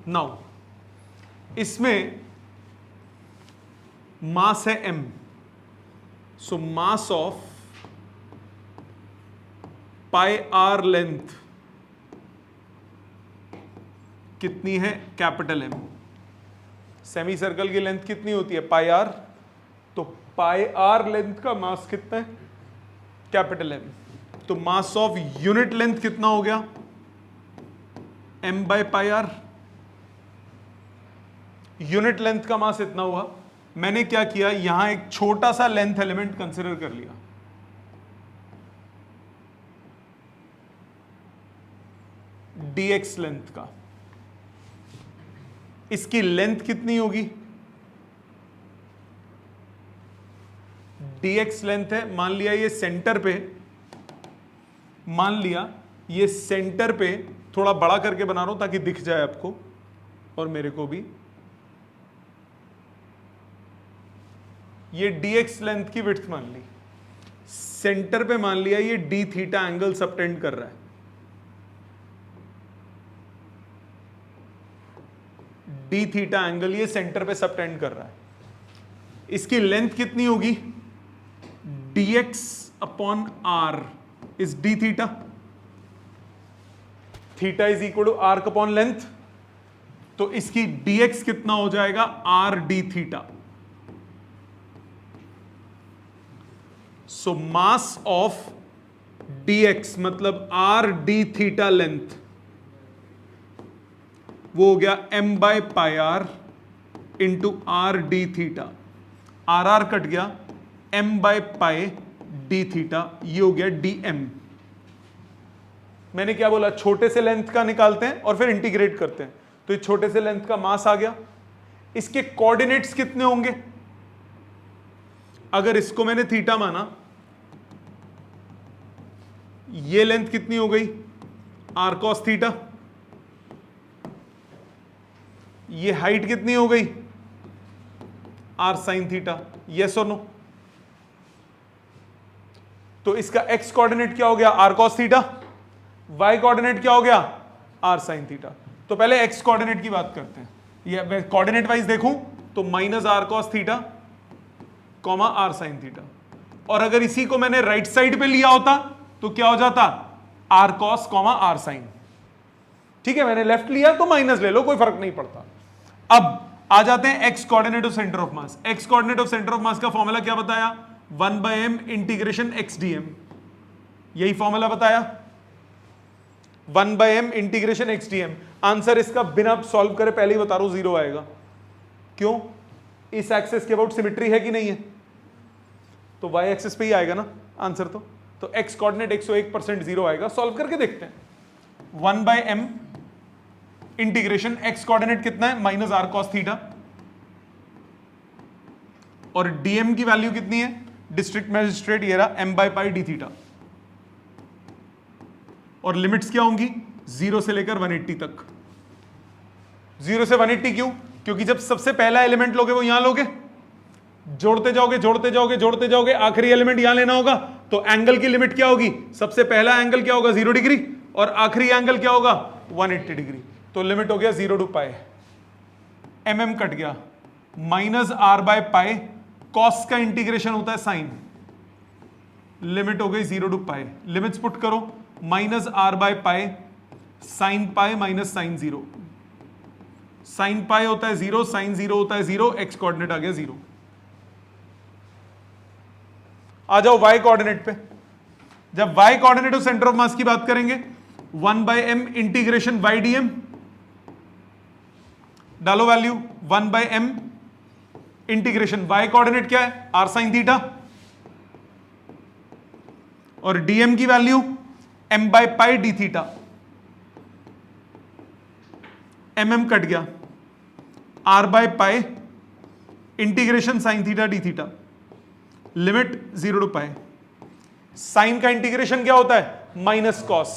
नाउ इसमें मास है m, so mass of pi R length कितनी है? Capital M। सेमी सर्कल की लेंथ कितनी होती है? Pi R. तो पाई आर लेंथ का मास कितना है? Capital M। तो मास ऑफ यूनिट लेंथ कितना हो गया? M by pi R. Unit length का मास इतना हुआ। मैंने क्या किया, यहां एक छोटा सा लेंथ एलिमेंट कंसिडर कर लिया, dx लेंथ का। इसकी लेंथ कितनी होगी? dx लेंथ है, मान लिया ये सेंटर पे, मान लिया ये सेंटर पे, थोड़ा बड़ा करके बना रहा हूं ताकि दिख जाए आपको और मेरे को भी। ये dx लेंथ की विड्थ मान ली, सेंटर पे मान लिया ये d थीटा एंगल सबटेंड कर रहा है। d थीटा एंगल ये सेंटर पे सबटेंड कर रहा है। इसकी लेंथ कितनी होगी? dx upon r is d theta. Theta is equal to r upon length, तो इसकी dx कितना हो जाएगा? r d theta. So mass of dx मतलब r d थीटा लेंथ, वो हो गया m by pi R into R D theta. R R cut गया, m by pi D theta, ये हो गया dm। मैंने क्या बोला? छोटे से लेंथ का निकालते हैं और फिर इंटीग्रेट करते हैं। तो ये छोटे से लेंथ का मास आ गया। इसके कोऑर्डिनेट्स कितने होंगे? अगर इसको मैंने थीटा माना, ये लेंथ कितनी हो गई? R cos theta. ये हाइट कितनी हो गई? R sine theta. यस और नो? तो इसका एक्स कोऑर्डिनेट क्या हो गया? R cos theta. Y coordinate क्या हो गया? R sine theta. तो पहले एक्स कोऑर्डिनेट की बात करते हैं। ये कोऑर्डिनेट वाइज देखूं तो minus R cos theta comma R sine theta. और अगर इसी को मैंने राइट साइड पे लिया होता तो क्या हो जाता? R cos comma R sine. ठीक है, मैंने लेफ्ट लिया तो माइनस ले लो, कोई फर्क नहीं पड़ता। अब आ जाते हैं x coordinate of centre of mass. X coordinate of centre of mass का फॉर्मूला क्या बताया? 1/m integration x DM. यही फॉर्मूला बताया, 1/m integration x DM. Answer इसका बिना सॉल्व करे पहले ही बता रहा हूं, 0 आएगा। क्यों? इस एक्सिस के अबाउट सिमेट्री है कि नहीं है? तो वाई एक्सिस पे ही आएगा ना आंसर। तो एक्स कोऑर्डिनेट 101% 0 आएगा। सॉल्व करके देखते हैं। 1/m इंटीग्रेशन एक्स कोऑर्डिनेट कितना है? Minus R cos theta. और डीएम की वैल्यू कितनी है? डिस्ट्रिक्ट मैजिस्ट्रेट ये रहा, m by pi D theta. और लिमिट्स क्या होंगी? 0 से लेकर 180 तक। 0 से 180 क्यों? क्योंकि जब सबसे पहला एलिमेंट लोगे वो यहां लोगे, जोड़ते जाओगे जोड़ते जाओगे जोड़ते जाओगे, आखिरी एलिमेंट यहां लेना होगा। तो एंगल की लिमिट क्या होगी? सबसे पहला एंगल क्या होगा? 0 डिग्री, और आखिरी एंगल क्या होगा? 180 डिग्री। तो लिमिट हो गया 0 टू पाई। mm कट गया, minus are by pi, cos का इंटीग्रेशन होता है साइन। लिमिट हो गई 0 टू पाई। लिमिट्स पुट करो, minus are by pi sine pi minus sine 0। Sine pi होता है 0, साइन 0 होता है 0, एक्स कोऑर्डिनेट आ गया 0। आ जाओ y कोऑर्डिनेट पे। जब y coordinate of centre of mass की बात करेंगे, 1/m इंटीग्रेशन y dm। डालो value, 1/m integration y coordinate क्या है? r sine theta. और dm की value m by pi D theta. mm cut गया, r by pi integration sine theta D theta. Limit 0 to pi. Sine का integration क्या होता है? Minus cos.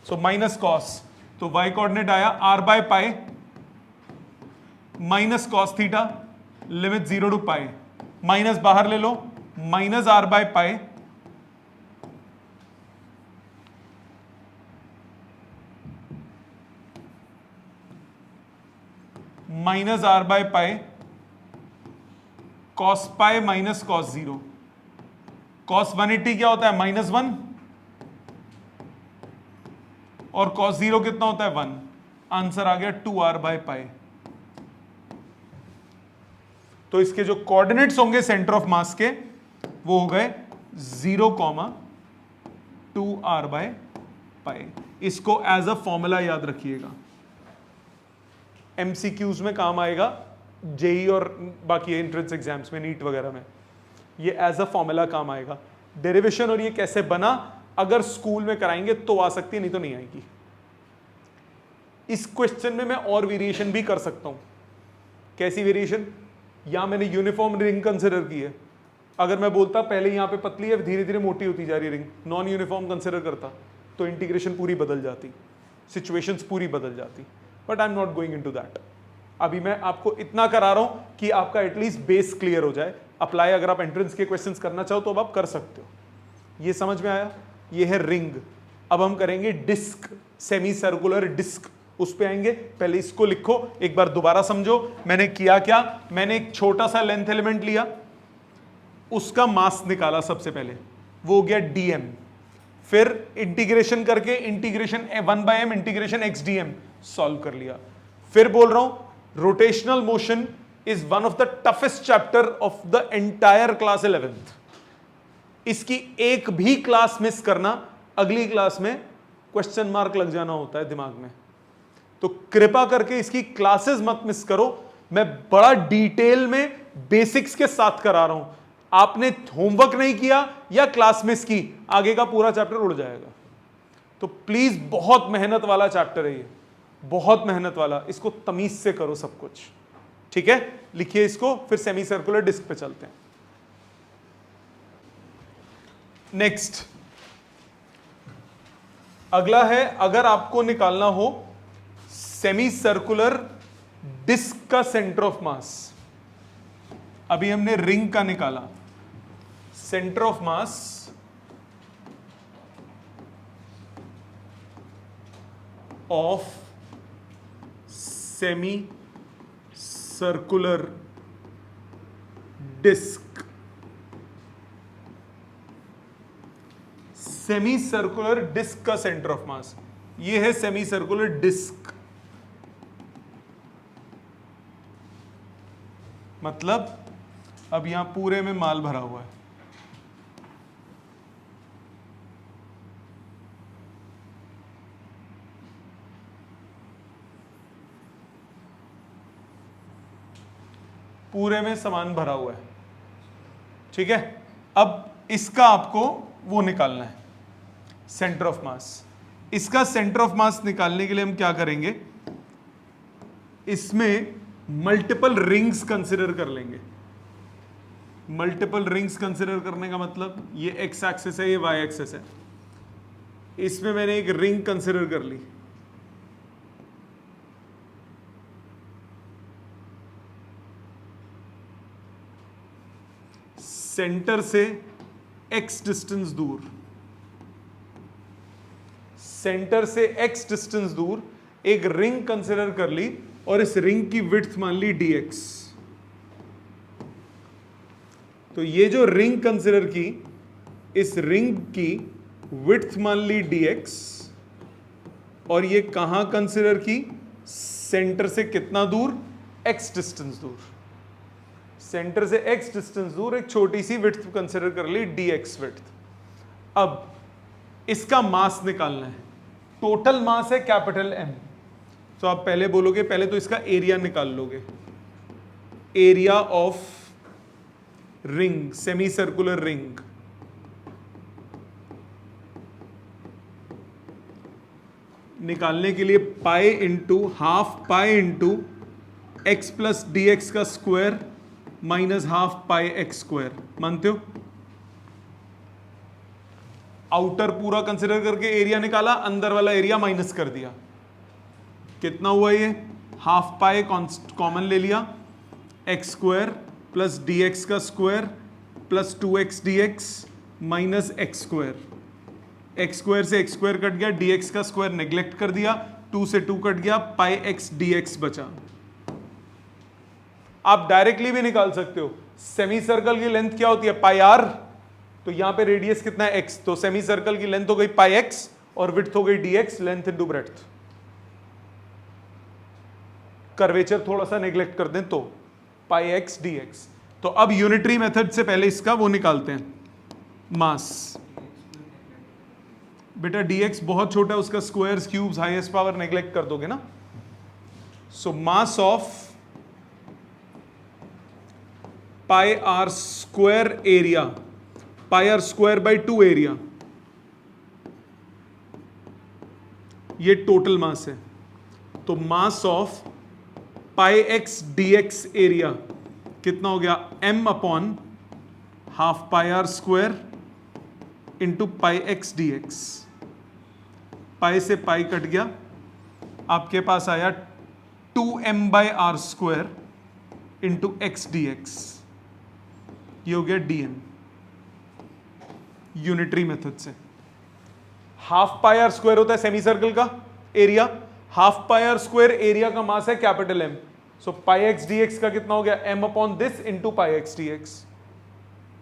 So minus cos, तो y कोऑर्डिनेट आया r by pi minus cos theta limit 0 to pi, minus बाहर ले लो, minus are by pi minus are by pi cos pi minus cos 0। Cos 180 क्या होता है? -1, और कॉस 0 कितना होता है? 1। आंसर आ गया 2r बाय पाई। तो इसके जो कोऑर्डिनेट्स होंगे सेंटर ऑफ मास के वो हो गए 0, 2r बाय पाई। इसको एज अ फॉर्मूला याद रखिएगा, एमसीक्यूज में काम आएगा, जेई और बाकी एंट्रेंस एग्जाम्स में, नीट वगैरह में ये एज अ फॉर्मूला काम आएगा। डेरिवेशन और ये कैसे बना अगर स्कूल में कराएंगे तो आ सकती है, नहीं तो नहीं आएगी। इस क्वेश्चन में मैं और वेरिएशन भी कर सकता हूं। कैसी वेरिएशन? यहां मैंने यूनिफॉर्म रिंग कंसिडर की है। अगर मैं बोलता पहले यहां पे पतली है, धीरे धीरे मोटी होती जा रही रिंग, नॉन यूनिफॉर्म कंसिडर करता, तो इंटीग्रेशन पूरी बदल जाती, सिचुएशंस पूरी बदल जाती। But I am not going into that. अभी मैं आपको इतना करा रहा हूं कि आपका एटलीस्ट बेस क्लियर हो जाए। अप्लाई अगर आप एंट्रेंस के क्वेश्चंस करना चाहो तो अब आप कर सकते हो। ये समझ में आया? ये है रिंग। अब हम करेंगे डिस्क, सेमी सर्कुलर डिस्क, उस पे आएंगे। पहले इसको लिखो, एक बार दोबारा समझो मैंने किया क्या। मैंने एक छोटा सा लेंथ एलिमेंट लिया, उसका मास निकाला सबसे पहले, वो हो गया dm। फिर इंटीग्रेशन करके integration 1/m integration x dm solve कर लिया। फिर बोल रहा हूं rotational motion is one of the toughest chapter of the entire class 11th। इसकी एक भी क्लास मिस करना, अगली क्लास में क्वेश्चन मार्क लग जाना होता है दिमाग में। तो कृपा करके इसकी क्लासेस मत मिस करो। मैं बड़ा डिटेल में बेसिक्स के साथ करा रहा हूं। आपने होमवर्क नहीं किया या क्लास मिस की, आगे का पूरा चैप्टर उड़ जाएगा। तो प्लीज, बहुत मेहनत वाला चैप्टर है ये, बहुत मेहनत वाला। इसको तमीज से करो सब कुछ, ठीक है? लिखिए इसको, फिर सेमी सर्कुलर डिस्क पे चलते हैं। नेक्स्ट, अगला है, अगर आपको निकालना हो सेमी सर्कुलर डिस्क का सेंटर ऑफ मास। अभी हमने रिंग का निकाला, centre of mass of semi circular disc. Semi circular disc का सेंटर ऑफ मास, ये है सेमी सर्कुलर डिस्क। मतलब अब यहां पूरे में माल भरा हुआ है। पूरे में सामान भरा हुआ है, ठीक है? अब इसका आपको वो निकालना है, सेंटर ऑफ मास। इसका सेंटर ऑफ मास निकालने के लिए हम क्या करेंगे, इसमें मल्टीपल रिंग्स कंसिडर कर लेंगे। मल्टीपल रिंग्स कंसिडर करने का मतलब, ये एक्स एक्सिस है, ये वाई एक्सिस है। इसमें मैंने एक रिंग कंसिडर कर ली, सेंटर से x डिस्टेंस दूर, सेंटर से x डिस्टेंस दूर एक रिंग कंसिडर कर ली, और इस रिंग की विड्थ मान ली dx। तो ये जो रिंग कंसिडर की, इस रिंग की विड्थ मान ली dx, और ये कहां कंसिडर की, सेंटर से कितना दूर, x डिस्टेंस दूर। सेंटर से x डिस्टेंस दूर एक छोटी सी विड्थ कंसिडर कर ली, dx विड्थ। अब इसका मास निकालना है। टोटल मास है कैपिटल M। तो आप पहले बोलोगे, पहले तो इसका एरिया निकाल लोगे, area of ring, semi circular ring. निकालने के लिए pi into half pi into x plus d x का square minus half pi x square. मानते हो? आउटर पूरा कंसिडर करके एरिया निकाला, अंदर वाला एरिया माइनस कर दिया। कितना हुआ ये? हाफ पाई कॉमन ले लिया, x square plus d x का square plus 2x dx minus x square. X square से एक्स स्क्वायर कट गया, dx का स्क्वायर नेग्लेक्ट कर दिया, 2 से 2 कट गया, पाई एक्स dx बचा। आप डायरेक्टली भी निकाल सकते हो, सेमी सर्कल की लेंथ क्या होती है, पाई आर, तो यहां पे रेडियस कितना है x, तो सेमी सर्कल की लेंथ हो गई पाई एक्स और विड्थ हो गई dx, length into breadth. Curvature थोड़ा सा नेग्लेक्ट कर दें तो पाई एक्स dx। तो अब यूनिटरी मेथड से पहले इसका वो निकालते हैं, मास। बेटा dx बहुत छोटा है, उसका squares cubes highest power neglect कर दोगे ना। So mass of pi are square area, pi are square by 2 area, ये टोटल मास है। तो mass of pi x D x area कितना हो गया, m upon half pi are square into pi x D x. Pi से pi cut गया, आपके पास आया 2m by r square into x D x, ये हो गया dm यूनिटरी मेथड से। हाफ पाई आर स्क्वायर होता है सेमी सर्कल का area, half pi are square area का मास है capital M। So pi x D x का कितना हो गया, m upon this into pi x D X.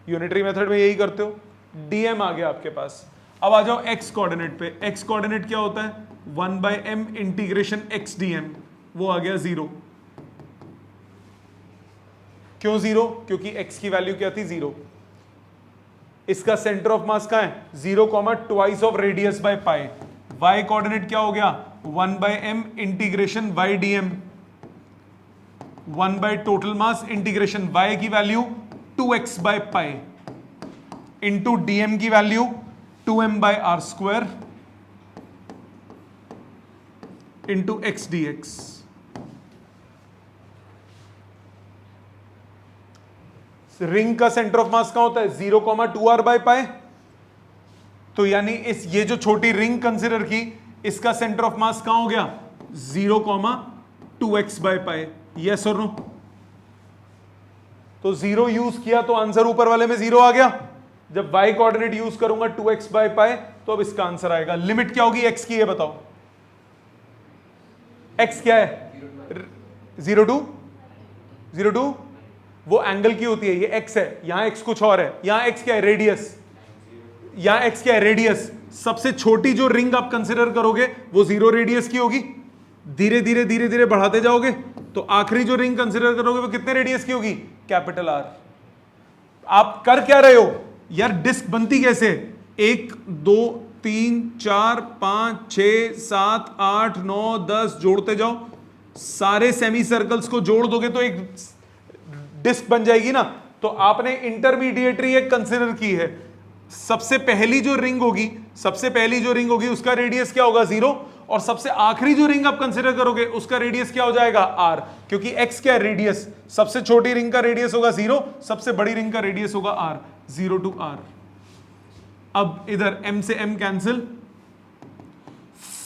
Unitary method में यही करते हो, dm आ गया आपके पास। अब आ जाओ x कोऑर्डिनेट पे। x कोऑर्डिनेट क्या होता है, 1 by m integration x dm, वो आ गया 0। क्यों 0, क्योंकि x की वैल्यू क्या थी, 0। इसका सेंटर ऑफ मास कहां है, 0, twice of radius by pi. y coordinate क्या हो गया, 1 by m integration y dm, 1 by total mass integration y की value 2x by pi into dm की value 2m by R square into x D X. Ring का centre of mass कहां होता है, 0,2r by pi. तो यानी इस ये जो छोटी रिंग कंसिडर की, इसका सेंटर ऑफ मास कहां हो गया, 0,2x बाय पाई। यस और नो, तो 0 यूज किया तो आंसर ऊपर वाले में 0 आ गया। जब y कोऑर्डिनेट यूज करूंगा 2x बाय पाई, तो अब इसका आंसर आएगा। लिमिट क्या होगी x की, ये बताओ, x क्या है, 0,2 वो एंगल की होती है, ये x है, यहां x कुछ और है, यहां x क्या है, रेडियस, यहां x क्या है, रेडियस। सबसे छोटी जो रिंग आप कंसिडर करोगे वो 0 रेडियस की होगी, धीरे धीरे धीरे धीरे बढ़ाते जाओगे तो आखिरी जो रिंग कंसिडर करोगे वो कितने रेडियस की होगी, कैपिटल R। आप कर क्या रहे हो यार, डिस्क बनती कैसे, 1 2 3 4 5 6 7 8 9 10 जोड़ते जाओ, सारे सेमी सर्कल्स को जोड़ दोगे तो एक डिस्क बन जाएगी ना। तो आपने इंटरमीडिएटरी एक कंसिडर की है, सबसे पहली जो रिंग होगी उसका रेडियस क्या होगा, 0, और सबसे आखिरी जो रिंग आप कंसिडर करोगे उसका रेडियस क्या हो जाएगा, r, क्योंकि x क्या है, रेडियस। सबसे छोटी रिंग का रेडियस होगा 0, सबसे बड़ी रिंग का रेडियस होगा r, 0 to r। अब इधर m से m cancel,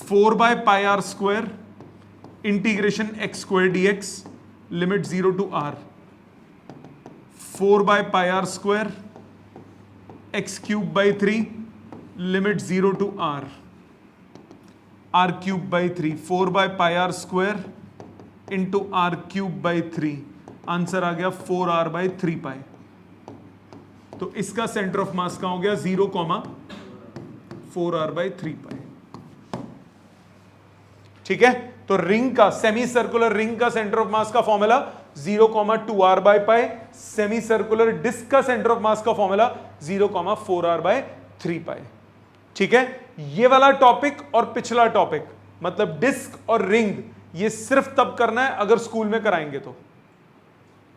4 by pi are square integration x square dx, limit 0 to r, 4 by pi are square x cube by 3, limit 0 to r, r cube by 3, 4 by pi are square into r cube by 3, answer आ गया 4r by 3 पाई। तो इसका centre of mass का हो गया 0,4r by 3 पाई। ठीक है, तो रिंग का, सेमी सर्कुलर रिंग का सेंटर ऑफ मास का formula 0,2r by pi, semi circular disc का सेंटर ऑफ मास का फॉर्मूला 0,4r बाई 3 पाई। ठीक है, ये वाला टॉपिक और पिछला टॉपिक, मतलब डिस्क और रिंग, ये सिर्फ तब करना है अगर स्कूल में कराएंगे तो,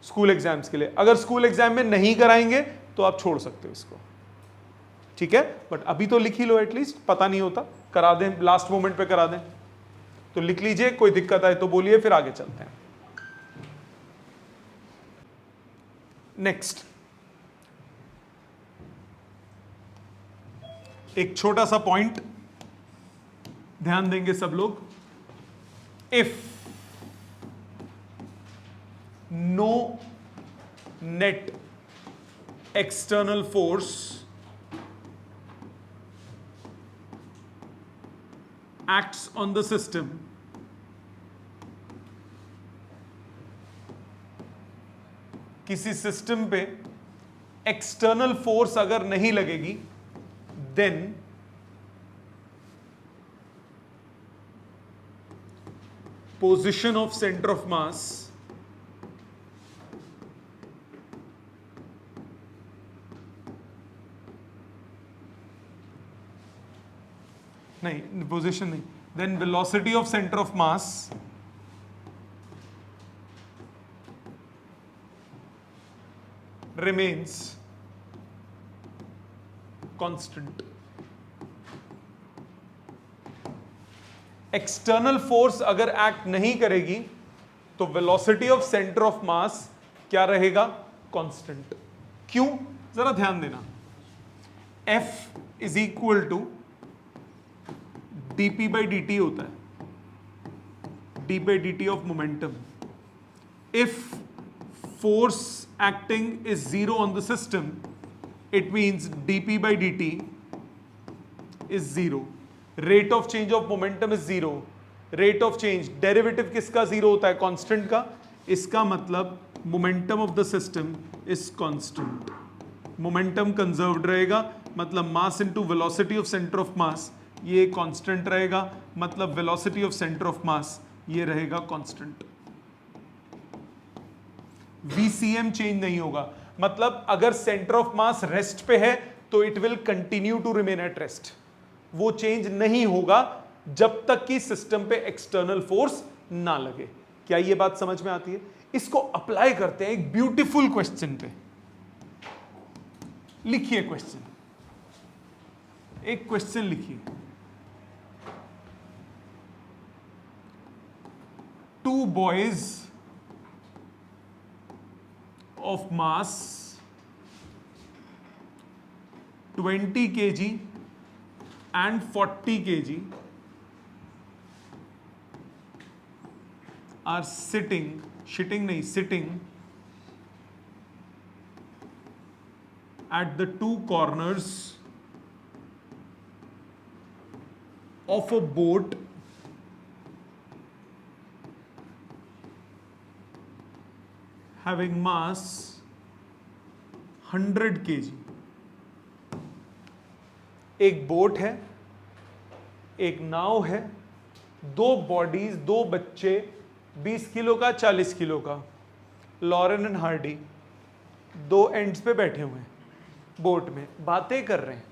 स्कूल एग्जाम्स के लिए। अगर स्कूल एग्जाम में नहीं कराएंगे तो आप छोड़ सकते हो इसको। ठीक है, बट अभी तो लिख ही लो, एटलीस्ट पता नहीं होता, करा दें, लास्ट मोमेंट पे करा दें तो लिख लीजिए, कोई दिक्कत आए तो बोलिए, फिर आगे चलते हैं। नेक्स्ट, एक छोटा सा पॉइंट ध्यान देंगे सब लोग। If no net external force acts on the system किसी सिस्टम पे एक्सटर्नल फोर्स अगर नहीं लगेगी then position of centre of mass नहीं, पोजीशन नहीं, then velocity of centre of mass remains constant. External force अगर एक्ट नहीं करेगी तो velocity of centre of mass क्या रहेगा? कांस्टेंट. क्यों? जरा ध्यान देना. F is equal to dp by dt होता है, d by dt of momentum. If force acting is zero on the system, it means dp by dt is zero. Rate of change of momentum is zero. Rate of change derivative किसका zero होता है? constant का. इसका मतलब momentum of the system is constant. Momentum conserved रहेगा, मतलब mass into velocity of center of mass ये constant रहेगा, मतलब velocity of center of mass ये रहेगा constant. VCM चेंज नहीं होगा, मतलब अगर सेंटर ऑफ मास रेस्ट पे है तो it will continue to remain at rest. वो चेंज नहीं होगा जब तक कि सिस्टम पे एक्सटर्नल फोर्स ना लगे. क्या ये बात समझ में आती है? इसको अप्लाई करते हैं एक ब्यूटीफुल क्वेश्चन पे. लिखिए क्वेश्चन, एक क्वेश्चन लिखिए. Two boys of mass 20 kg and 40 kg are sitting at the two corners of a boat having mass 100 kg. एक बोट है, एक नाव है, दो बॉडीज, दो बच्चे, 20 किलो का, 40 किलो का, लॉरेन एंड हार्डी दो एंड्स पे बैठे हुए हैं बोट में, बातें कर रहे हैं.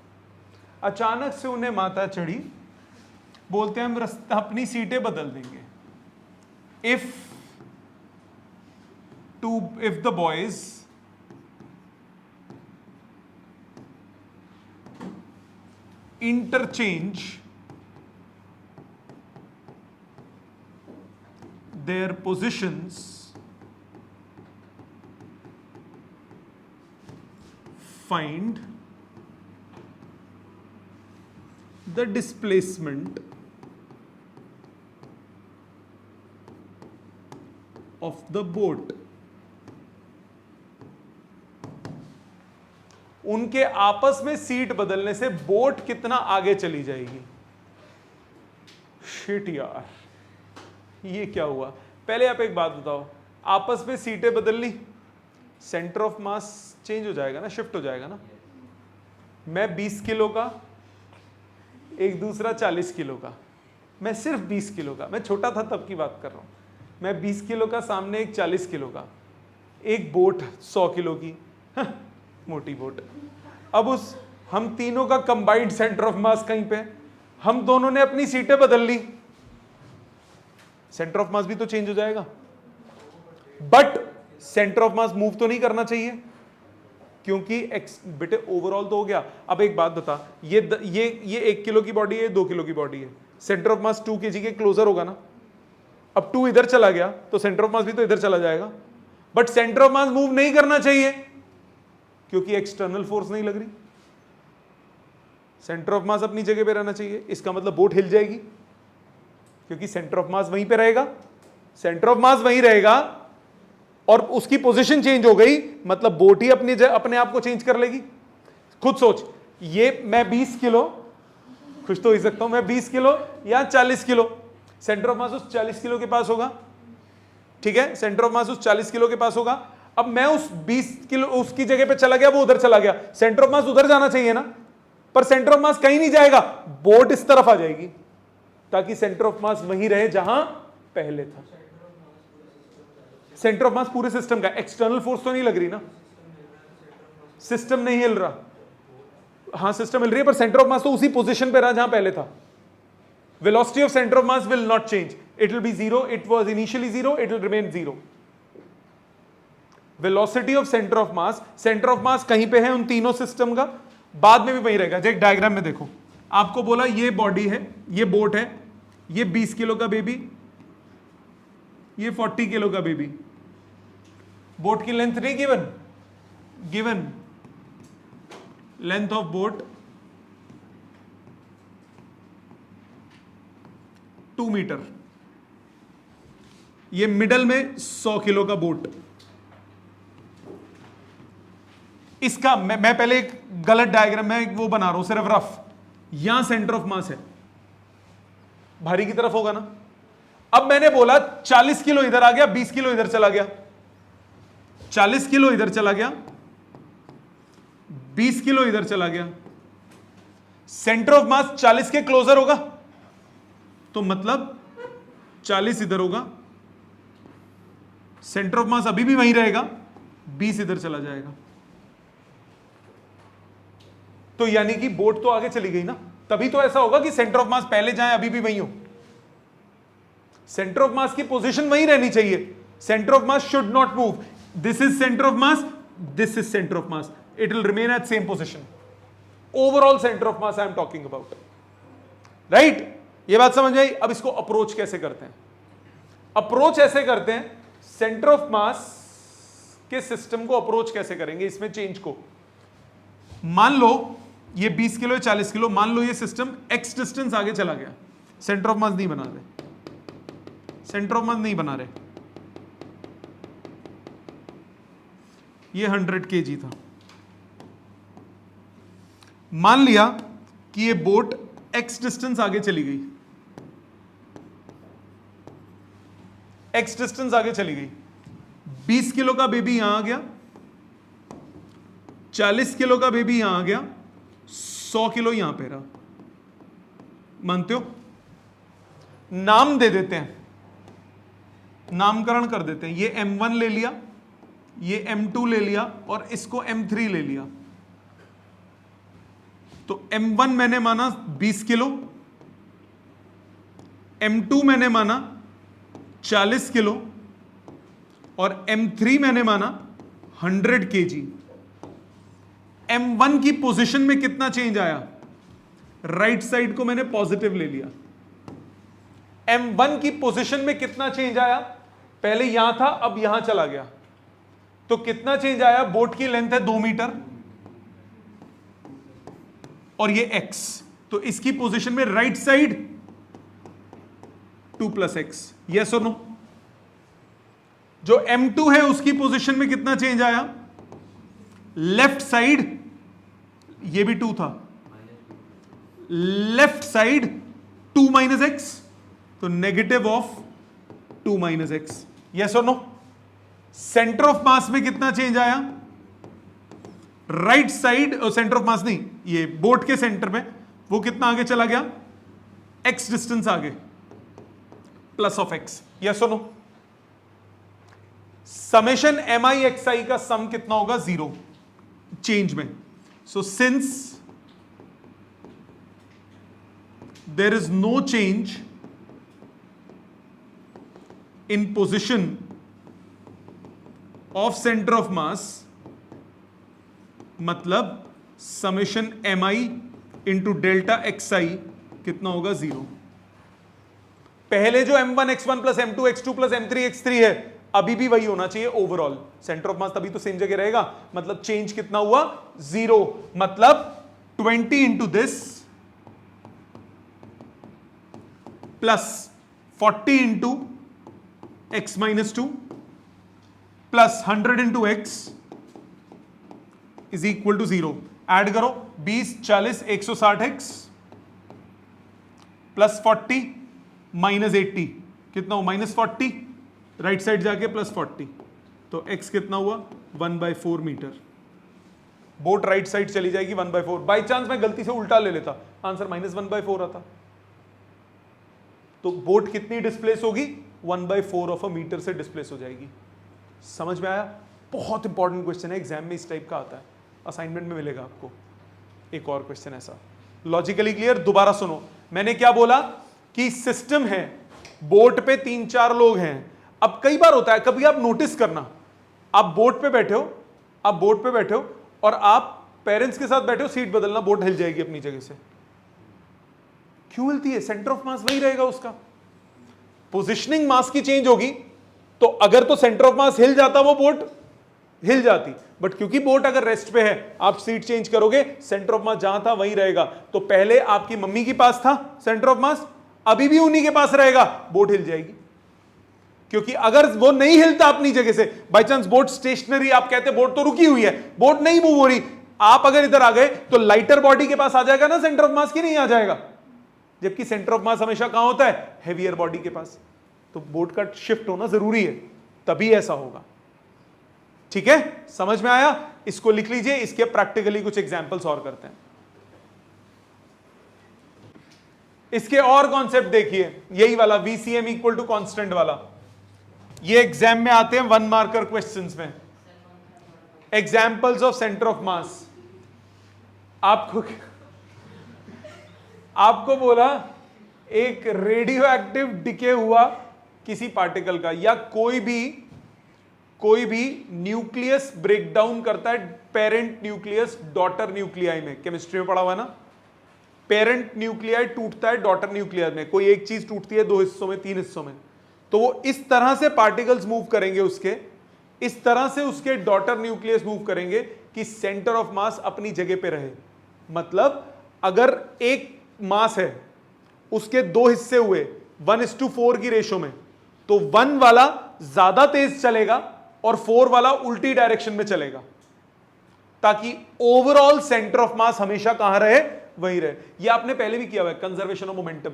अचानक से उन्हें माता चढ़ी, बोलते हैं हम रास्ता अपनी सीटें बदल देंगे. If the boys interchange their positions, find the displacement of the boat. उनके आपस में सीट बदलने से बोट कितना आगे चली जाएगी. शिट यार, ये क्या हुआ? पहले आप एक बात बताओ, आपस में सीटें बदल ली, सेंटर ऑफ मास चेंज हो जाएगा ना, शिफ्ट हो जाएगा ना. मैं 20 किलो का, एक दूसरा 40 किलो का, मैं सिर्फ 20 किलो का, मैं छोटा था तब की बात कर रहा हूं. मैं 20 किलो का, सामने एक 40 किलो का, एक बोट 100 किलो की, मोटी बोट. अब उस हम तीनों का कंबाइंड सेंटर ऑफ मास कहीं पे, हम दोनों ने अपनी सीटें बदल ली, सेंटर ऑफ मास भी तो चेंज हो जाएगा. But centre of mass move तो नहीं करना चाहिए, क्योंकि बेटे ओवरऑल तो हो गया. अब एक बात बता, ये 1 किलो की बॉडी है, 2 किलो की बॉडी है, सेंटर ऑफ मास 2 kg के क्लोजर होगा ना. अब 2 इधर चला गया तो सेंटर ऑफ मास भी तो इधर चला जाएगा. But centre of mass move नहीं करना चाहिए क्योंकि एक्सटर्नल फोर्स नहीं लग रही. सेंटर ऑफ मास अपनी जगह पे रहना चाहिए. इसका मतलब बोट हिल जाएगी क्योंकि सेंटर ऑफ मास वहीं पे रहेगा. सेंटर ऑफ मास वहीं रहेगा और उसकी पोजीशन चेंज हो गई, मतलब बोट ही अपने आप को चेंज कर लेगी। खुद सोच, ये मैं 20 किलो, खुश तो हो ही सकता हूं, मैं 20 किलो या 40 किलो, सेंटर ऑफ मास उस 40 किलो के पास होगा, ठीक है, सेंटर ऑफ मास उस 40 किलो के पास होगा। अब मैं उस 20 किलो उसकी जगह पे चला गया, वो उधर चला गया, सेंटर ऑफ मास उधर जाना चाहिए ना, पर सेंटर ऑफ मास कहीं नहीं जाएगा, बोट इस तरफ आ जाएगी ताकि सेंटर ऑफ मास वहीं रहे जहां पहले था। सेंटर ऑफ मास पूरे सिस्टम का, एक्सटर्नल फोर्स तो नहीं लग रही ना, सिस्टम नहीं हिल रहा, हाँ सिस्टम हिल रही है, पर सेंटर ऑफ मास तो उसी पोजीशन पे रहा जहां पहले था। Velocity of centre of mass will not change, it will be zero, it was initially zero, it will remain zero. Velocity of centre of mass, centre of मास कहीं पे है उन तीनों सिस्टम का, बाद में भी वही रहेगा। एक डायग्राम में देखो, आपको बोला ये बॉडी है, ये बोट है, ये 20 किलो का बेबी, ये 40 किलो का बेबी। बोट की लेंथ नहीं given, given length of boat 2 metre, ये मिडल में 100 किलो का बोट। इसका मैं पहले एक गलत डायग्राम में वो बना रहा हूं, सिर्फ रफ, यहां सेंटर ऑफ मास है, भारी की तरफ होगा ना। अब मैंने बोला 40 किलो इधर आ गया, 20 किलो इधर चला गया, 40 किलो इधर चला गया, 20 किलो इधर चला गया, सेंटर ऑफ मास 40 के क्लोजर होगा, तो मतलब 40 इधर होगा, सेंटर ऑफ मास अभी भी वहीं रहेगा, 20 इधर चला जाएगा। तो यानी कि बोट तो आगे चली गई ना, तभी तो ऐसा होगा कि सेंटर ऑफ मास पहले जाए अभी भी वहीं हो। सेंटर ऑफ मास की पोजीशन वहीं रहनी चाहिए, centre of mass should not move, this is centre of mass, this is centre of mass, it will remain at same position. Overall centre of mass I am talking about, right? ये बात समझ आई? अब इसको approach कैसे करते हैं? Approach ऐसे करते हैं, सेंटर ऑफ मास के सिस्टम को अप्रोच कैसे करेंगे, इसमें चेंज को। मान लो ये 20 किलो या 40 किलो, मान लो ये सिस्टम x डिस्टेंस आगे चला गया, सेंटर ऑफ मास नहीं बना रहे, सेंटर ऑफ मास नहीं बना रहे, ये 100 kg था। मान लिया कि ये बोट x डिस्टेंस आगे चली गई, x डिस्टेंस आगे चली गई, 20 किलो का बेबी यहां आ गया, 40 किलो का बेबी यहां आ गया, 100 किलो यहां पे रहा। मानते हो? नाम दे देते हैं, नामकरण कर देते हैं, ये M1 ले लिया, ये M2 ले लिया और इसको M3 ले लिया। तो M1 मैंने माना 20 किलो, M2 मैंने माना 40 किलो और M3 मैंने माना 100 kg। M1 की पोजीशन में कितना चेंज आया? राइट साइड को मैंने पॉजिटिव ले लिया। M1 की पोजीशन में कितना चेंज आया? पहले यहां था, अब यहां चला गया, तो कितना चेंज आया? बोट की लेंथ है 2 मीटर और ये x, तो इसकी पोजीशन में राइट साइड 2 + x, यस और नो? जो M2 है उसकी पोजीशन में कितना चेंज आया? लेफ्ट साइड, ये भी 2 था, लेफ्ट साइड 2 - x, तो नेगेटिव ऑफ 2 - x, यस और नो? सेंटर ऑफ मास में कितना चेंज आया? Right side, centre of mass नहीं, ये बोट के सेंटर में वो कितना आगे चला गया? x डिस्टेंस आगे, प्लस ऑफ x, यस और नो? समेशन mi(xi) का सम कितना होगा? 0 चेंज में। So since there is no change in position of centre of mass, मतलब summation mi into delta xi कितना होगा? 0। पहले जो m1 x1 plus m2 x2 plus m3 x3 है, अभी भी वही होना चाहिए ओवरऑल। सेंटर ऑफ मास तभी तो सेम जगह रहेगा, मतलब चेंज कितना हुआ? 0। मतलब 20 into this plus 40 into x - 2 plus 100 into X is equal to 0। Add करो 20 40 160 एक्स प्लस 40 माइनस 80 कितना हो -40, राइट साइड जाके प्लस 40, तो x कितना हुआ 1/4 मीटर। बोट राइट साइड चली जाएगी 1/4। बाई चांस मैं गलती से उल्टा ले लेता, आंसर -1/4 आता, तो बोट कितनी डिस्प्लेस होगी 1/4 ऑफ अ मीटर से डिस्प्लेस हो जाएगी। समझ में आया? बहुत इंपॉर्टेंट क्वेश्चन है, एग्जाम में इस टाइप का आता है, असाइनमेंट में मिलेगा आपको एक और क्वेश्चन ऐसा। Logically clear? दोबारा सुनो, मैंने क्या बोला कि सिस्टम है, बोट पे 3-4 लोग हैं। अब कई बार होता है, कभी आप नोटिस करना, आप बोट पे बैठे हो और आप पेरेंट्स के साथ बैठे हो, सीट बदलना, बोट हिल जाएगी अपनी जगह से। क्यों हिलती है? सेंटर ऑफ मास वही रहेगा उसका, पोजिशनिंग मास की चेंज होगी, तो अगर तो सेंटर ऑफ मास हिल जाता वो बोट हिल जाती, बट क्योंकि बोट अगर रेस्ट पे है, आप सीट चेंज करोगे, सेंटर ऑफ मास जहां था वहीं रहेगा। तो पहले आपकी मम्मी के पास था सेंटर ऑफ मास, अभी भी उन्हीं के पास रहेगा, बोट हिल जाएगी। क्योंकि अगर वो नहीं हिलता अपनी जगह से, बाय चांस बोट स्टेशनरी, आप कहते बोट तो रुकी हुई है, बोट नहीं मूव हो रही, आप अगर इधर आ गए तो लाइटर बॉडी के पास आ जाएगा ना सेंटर ऑफ मास, की नहीं आ जाएगा? जबकि सेंटर ऑफ मास हमेशा कहां होता है? हेवियर बॉडी के पास। तो बोट का शिफ्ट होना जरूरी है, तभी ऐसा होगा। ठीक है, समझ में आया? इसको लिख लीजिए, इसके प्रैक्टिकली कुछ एग्जांपल्स और करते हैं। इसके और कॉन्सेप्ट देखिए, यही वाला VCM इक्वल टू कांस्टेंट वाला, ये एग्जाम में आते हैं 1 मार्कर क्वेश्चंस में। एग्जांपल्स ऑफ सेंटर ऑफ मास, आपको बोला एक रेडियो एक्टिव डिके हुआ किसी पार्टिकल का, या कोई भी न्यूक्लियस ब्रेकडाउन करता है पेरेंट न्यूक्लियस डॉटर न्यूक्लियाई में, केमिस्ट्री में पढ़ा हुआ ना, पेरेंट न्यूक्लियाई टूटता है डॉटर न्यूक्लियाई में, कोई एक चीज टूटती है 2 हिस्सों में 3 हिस्सों में, तो वो इस तरह से पार्टिकल्स मूव करेंगे, इस तरह से उसके डॉटर न्यूक्लियस मूव करेंगे कि सेंटर ऑफ मास अपनी जगह पे रहे। मतलब अगर एक मास है, उसके 2 हिस्से हुए 1:4 की रेशो में, तो 1 वाला ज्यादा तेज चलेगा और 4 वाला उल्टी डायरेक्शन में चलेगा, ताकि ओवरऑल सेंटर ऑफ मास हमेशा कहां रहे? वहीं रहे। ये आपने पहले भी किया हुआ है, conservation of momentum,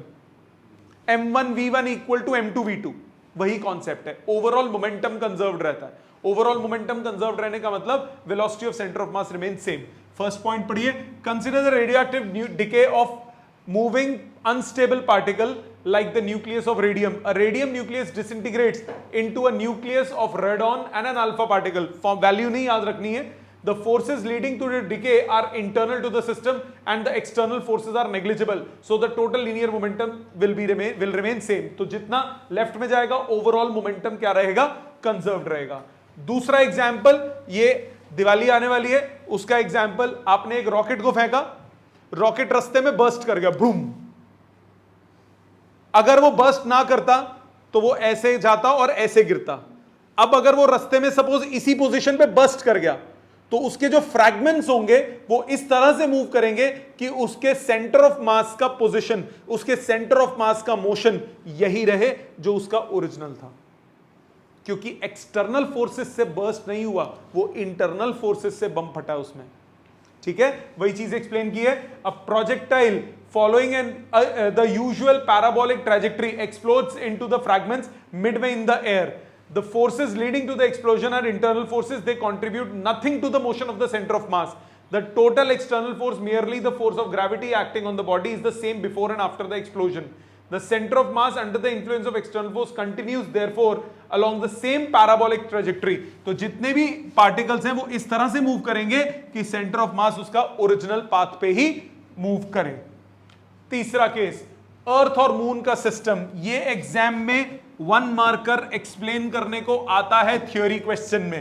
m1v1 equal to m2v2, वही कॉन्सेप्ट है। ओवरऑल मोमेंटम कंजर्व्ड रहता है। ओवरऑल मोमेंटम कंजर्व्ड रहने का मतलब velocity of centre of mass remain same. First point पढ़िए, consider the radioactive decay of moving unstable particle like the nucleus of radium. A radium nucleus disintegrates into a nucleus of radon and an alpha particle. Value नहीं याद रखनी है. The forces leading to the decay are internal to the system and the external forces are negligible. So the total linear momentum will remain same. तो जितना left में जाएगा overall momentum क्या रहेगा? कंजर्व्ड रहेगा। दूसरा एग्जाम्पल, ये दिवाली आने वाली है, उसका एग्जाम्पल, आपने एक रॉकेट को फेंका, रॉकेट रास्ते में बर्स्ट कर गया, बूम। अगर वो बर्स्ट ना करता तो वो ऐसे जाता और ऐसे गिरता। अब अगर वो रास्ते में सपोज इसी पोजीशन पे बर्स्ट कर गया, तो उसके जो फ्रैगमेंट्स होंगे वो इस तरह से मूव करेंगे कि उसके सेंटर ऑफ मास का पोजीशन, उसके सेंटर ऑफ मास का मोशन यही रहे जो उसका ओरिजिनल था, क्योंकि एक्सटर्नल फोर्सेस से बर्स्ट नहीं हुआ, वो इंटरनल फोर्सेस से बम फटा उसमें। ठीक है, वही चीज एक्सप्लेन की है। A projectile following the usual parabolic trajectory explodes into the fragments midway in the air. The forces leading to the explosion are internal forces. They contribute nothing to the motion of the center of mass. The total external force, merely the force of gravity acting on the body, is the same before and after the explosion. The center of mass under the influence of external force continues therefore along the same parabolic trajectory. तो जितने भी particles हैं वो इस तरह से move करेंगे कि center of mass उसका original path पे ही move करे। तीसरा केस, अर्थ और मून का सिस्टम, ये एग्जाम में 1 मार्कर एक्सप्लेन करने को आता है थ्योरी क्वेश्चन में।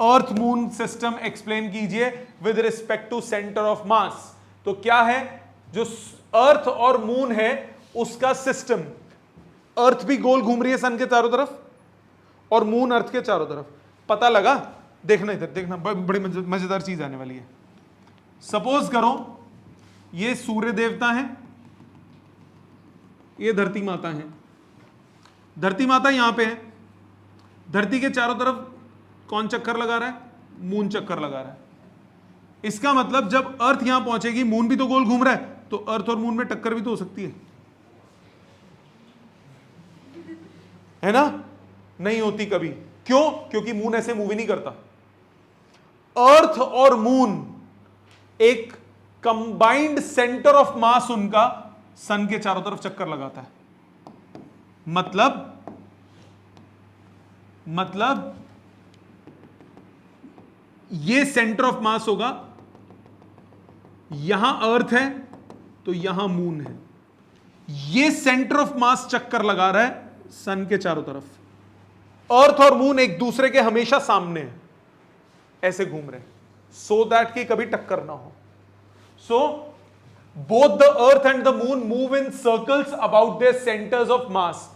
अर्थ मून सिस्टम एक्सप्लेन कीजिए with respect to centre of mass. तो क्या है, जो अर्थ और मून है उसका सिस्टम, अर्थ भी गोल घूम रही है सन के चारों तरफ और मून अर्थ के चारों तरफ। पता लगा? देखना इधर, देखना बड़ी मजेदार चीज आने वाली है। सपोज करो ये सूर्य देवता है, ये धरती माता है, धरती माता यहां पे है, धरती के चारों तरफ कौन चक्कर लगा रहा है? मून चक्कर लगा रहा है। इसका मतलब जब अर्थ यहां पहुंचेगी, मून भी तो गोल घूम रहा है, तो अर्थ और मून में टक्कर भी तो हो सकती है ना? नहीं होती कभी। क्यों? क्योंकि मून ऐसे मूव ही नहीं करता। अर्थ और मून एक कंबाइंड सेंटर ऑफ मास उनका सन के चारों तरफ चक्कर लगाता है। मतलब ये सेंटर ऑफ मास होगा, यहां अर्थ है तो यहां मून है। ये सेंटर ऑफ मास चक्कर लगा रहा है सन के चारों तरफ। अर्थ और मून एक दूसरे के हमेशा सामने है, ऐसे घूम रहे, सो दैट कि कभी टक्कर ना हो। So both the earth and the moon move in circles about their centres of mass,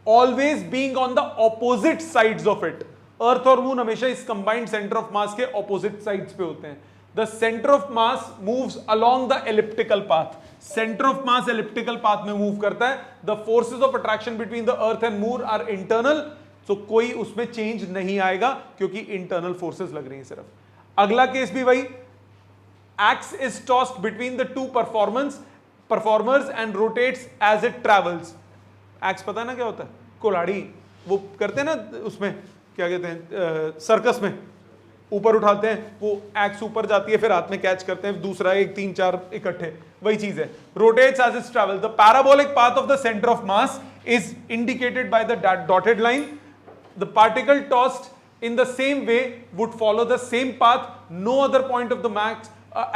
always being on the opposite sides of it. Earth और मून हमेशा इस कंबाइंड सेंटर ऑफ मास के ऑपोजिट साइड्स पे होते हैं। The centre of mass moves along the elliptical path. Centre of mass elliptical path में move करता है। The forces of attraction between the earth and moon are internal, तो कोई उसमें चेंज नहीं आएगा क्योंकि इंटरनल फोर्सेस लग रही हैं सिर्फ। अगला केस भी वही, axe is tossed between the two performers and rotates as it travels. Axe पता है ना क्या होता है? कुल्हाड़ी वो करते हैं ना, उसमें क्या कहते हैं, सर्कस में ऊपर उठाते हैं, वो एक्स ऊपर जाती है, फिर हाथ में कैच करते हैं, दूसरा एक 3-4 इकट्ठे, वही चीज है। Rotates as it travel. The parabolic path of the centre of mass is indicated by the dotted line. The particle tossed in the same way would follow the same path, no other point of the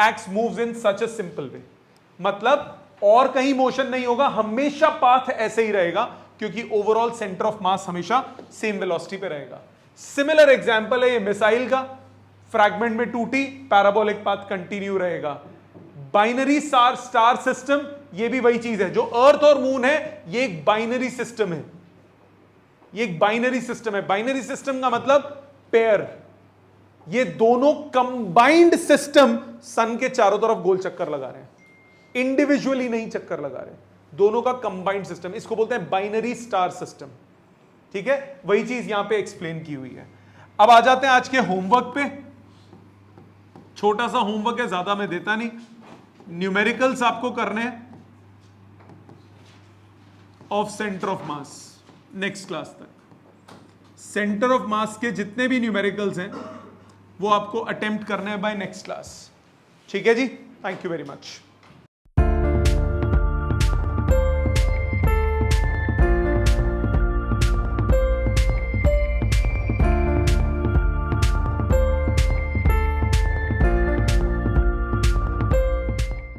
axe moves in such a simple way. मतलब और कहीं motion नहीं होगा, हमेशा path ऐसे ही रहेगा क्योंकि overall centre of मास हमेशा सेम वेलोसिटी पे रहेगा। सिमिलर एग्जांपल है ये मिसाइल का, फ्रैगमेंट में टूटी, पैराबोलिक पाथ कंटिन्यू रहेगा। बाइनरी स्टार सिस्टम, ये भी वही चीज है। जो अर्थ और मून है ये एक बाइनरी सिस्टम है, ये एक बाइनरी सिस्टम है। बाइनरी सिस्टम का मतलब पेयर। ये दोनों कंबाइंड सिस्टम सन के चारों तरफ गोल चक्कर लगा रहे हैं, इंडिविजुअली नहीं चक्कर लगा रहे, दोनों का कंबाइंड सिस्टम। इसको बोलते हैं बाइनरी स्टार सिस्टम। ठीक है, वही चीज यहां पे एक्सप्लेन की हुई है। अब आ जाते हैं आज के होमवर्क पे। छोटा सा होमवर्क है, ज्यादा मैं देता नहीं। न्यूमेरिकल्स आपको करने हैं of centre of mass next class तक। सेंटर ऑफ मास के जितने भी न्यूमेरिकल्स हैं वो आपको अटेम्प्ट करने हैं बाय नेक्स्ट क्लास। ठीक है जी, थैंक यू वेरी मच।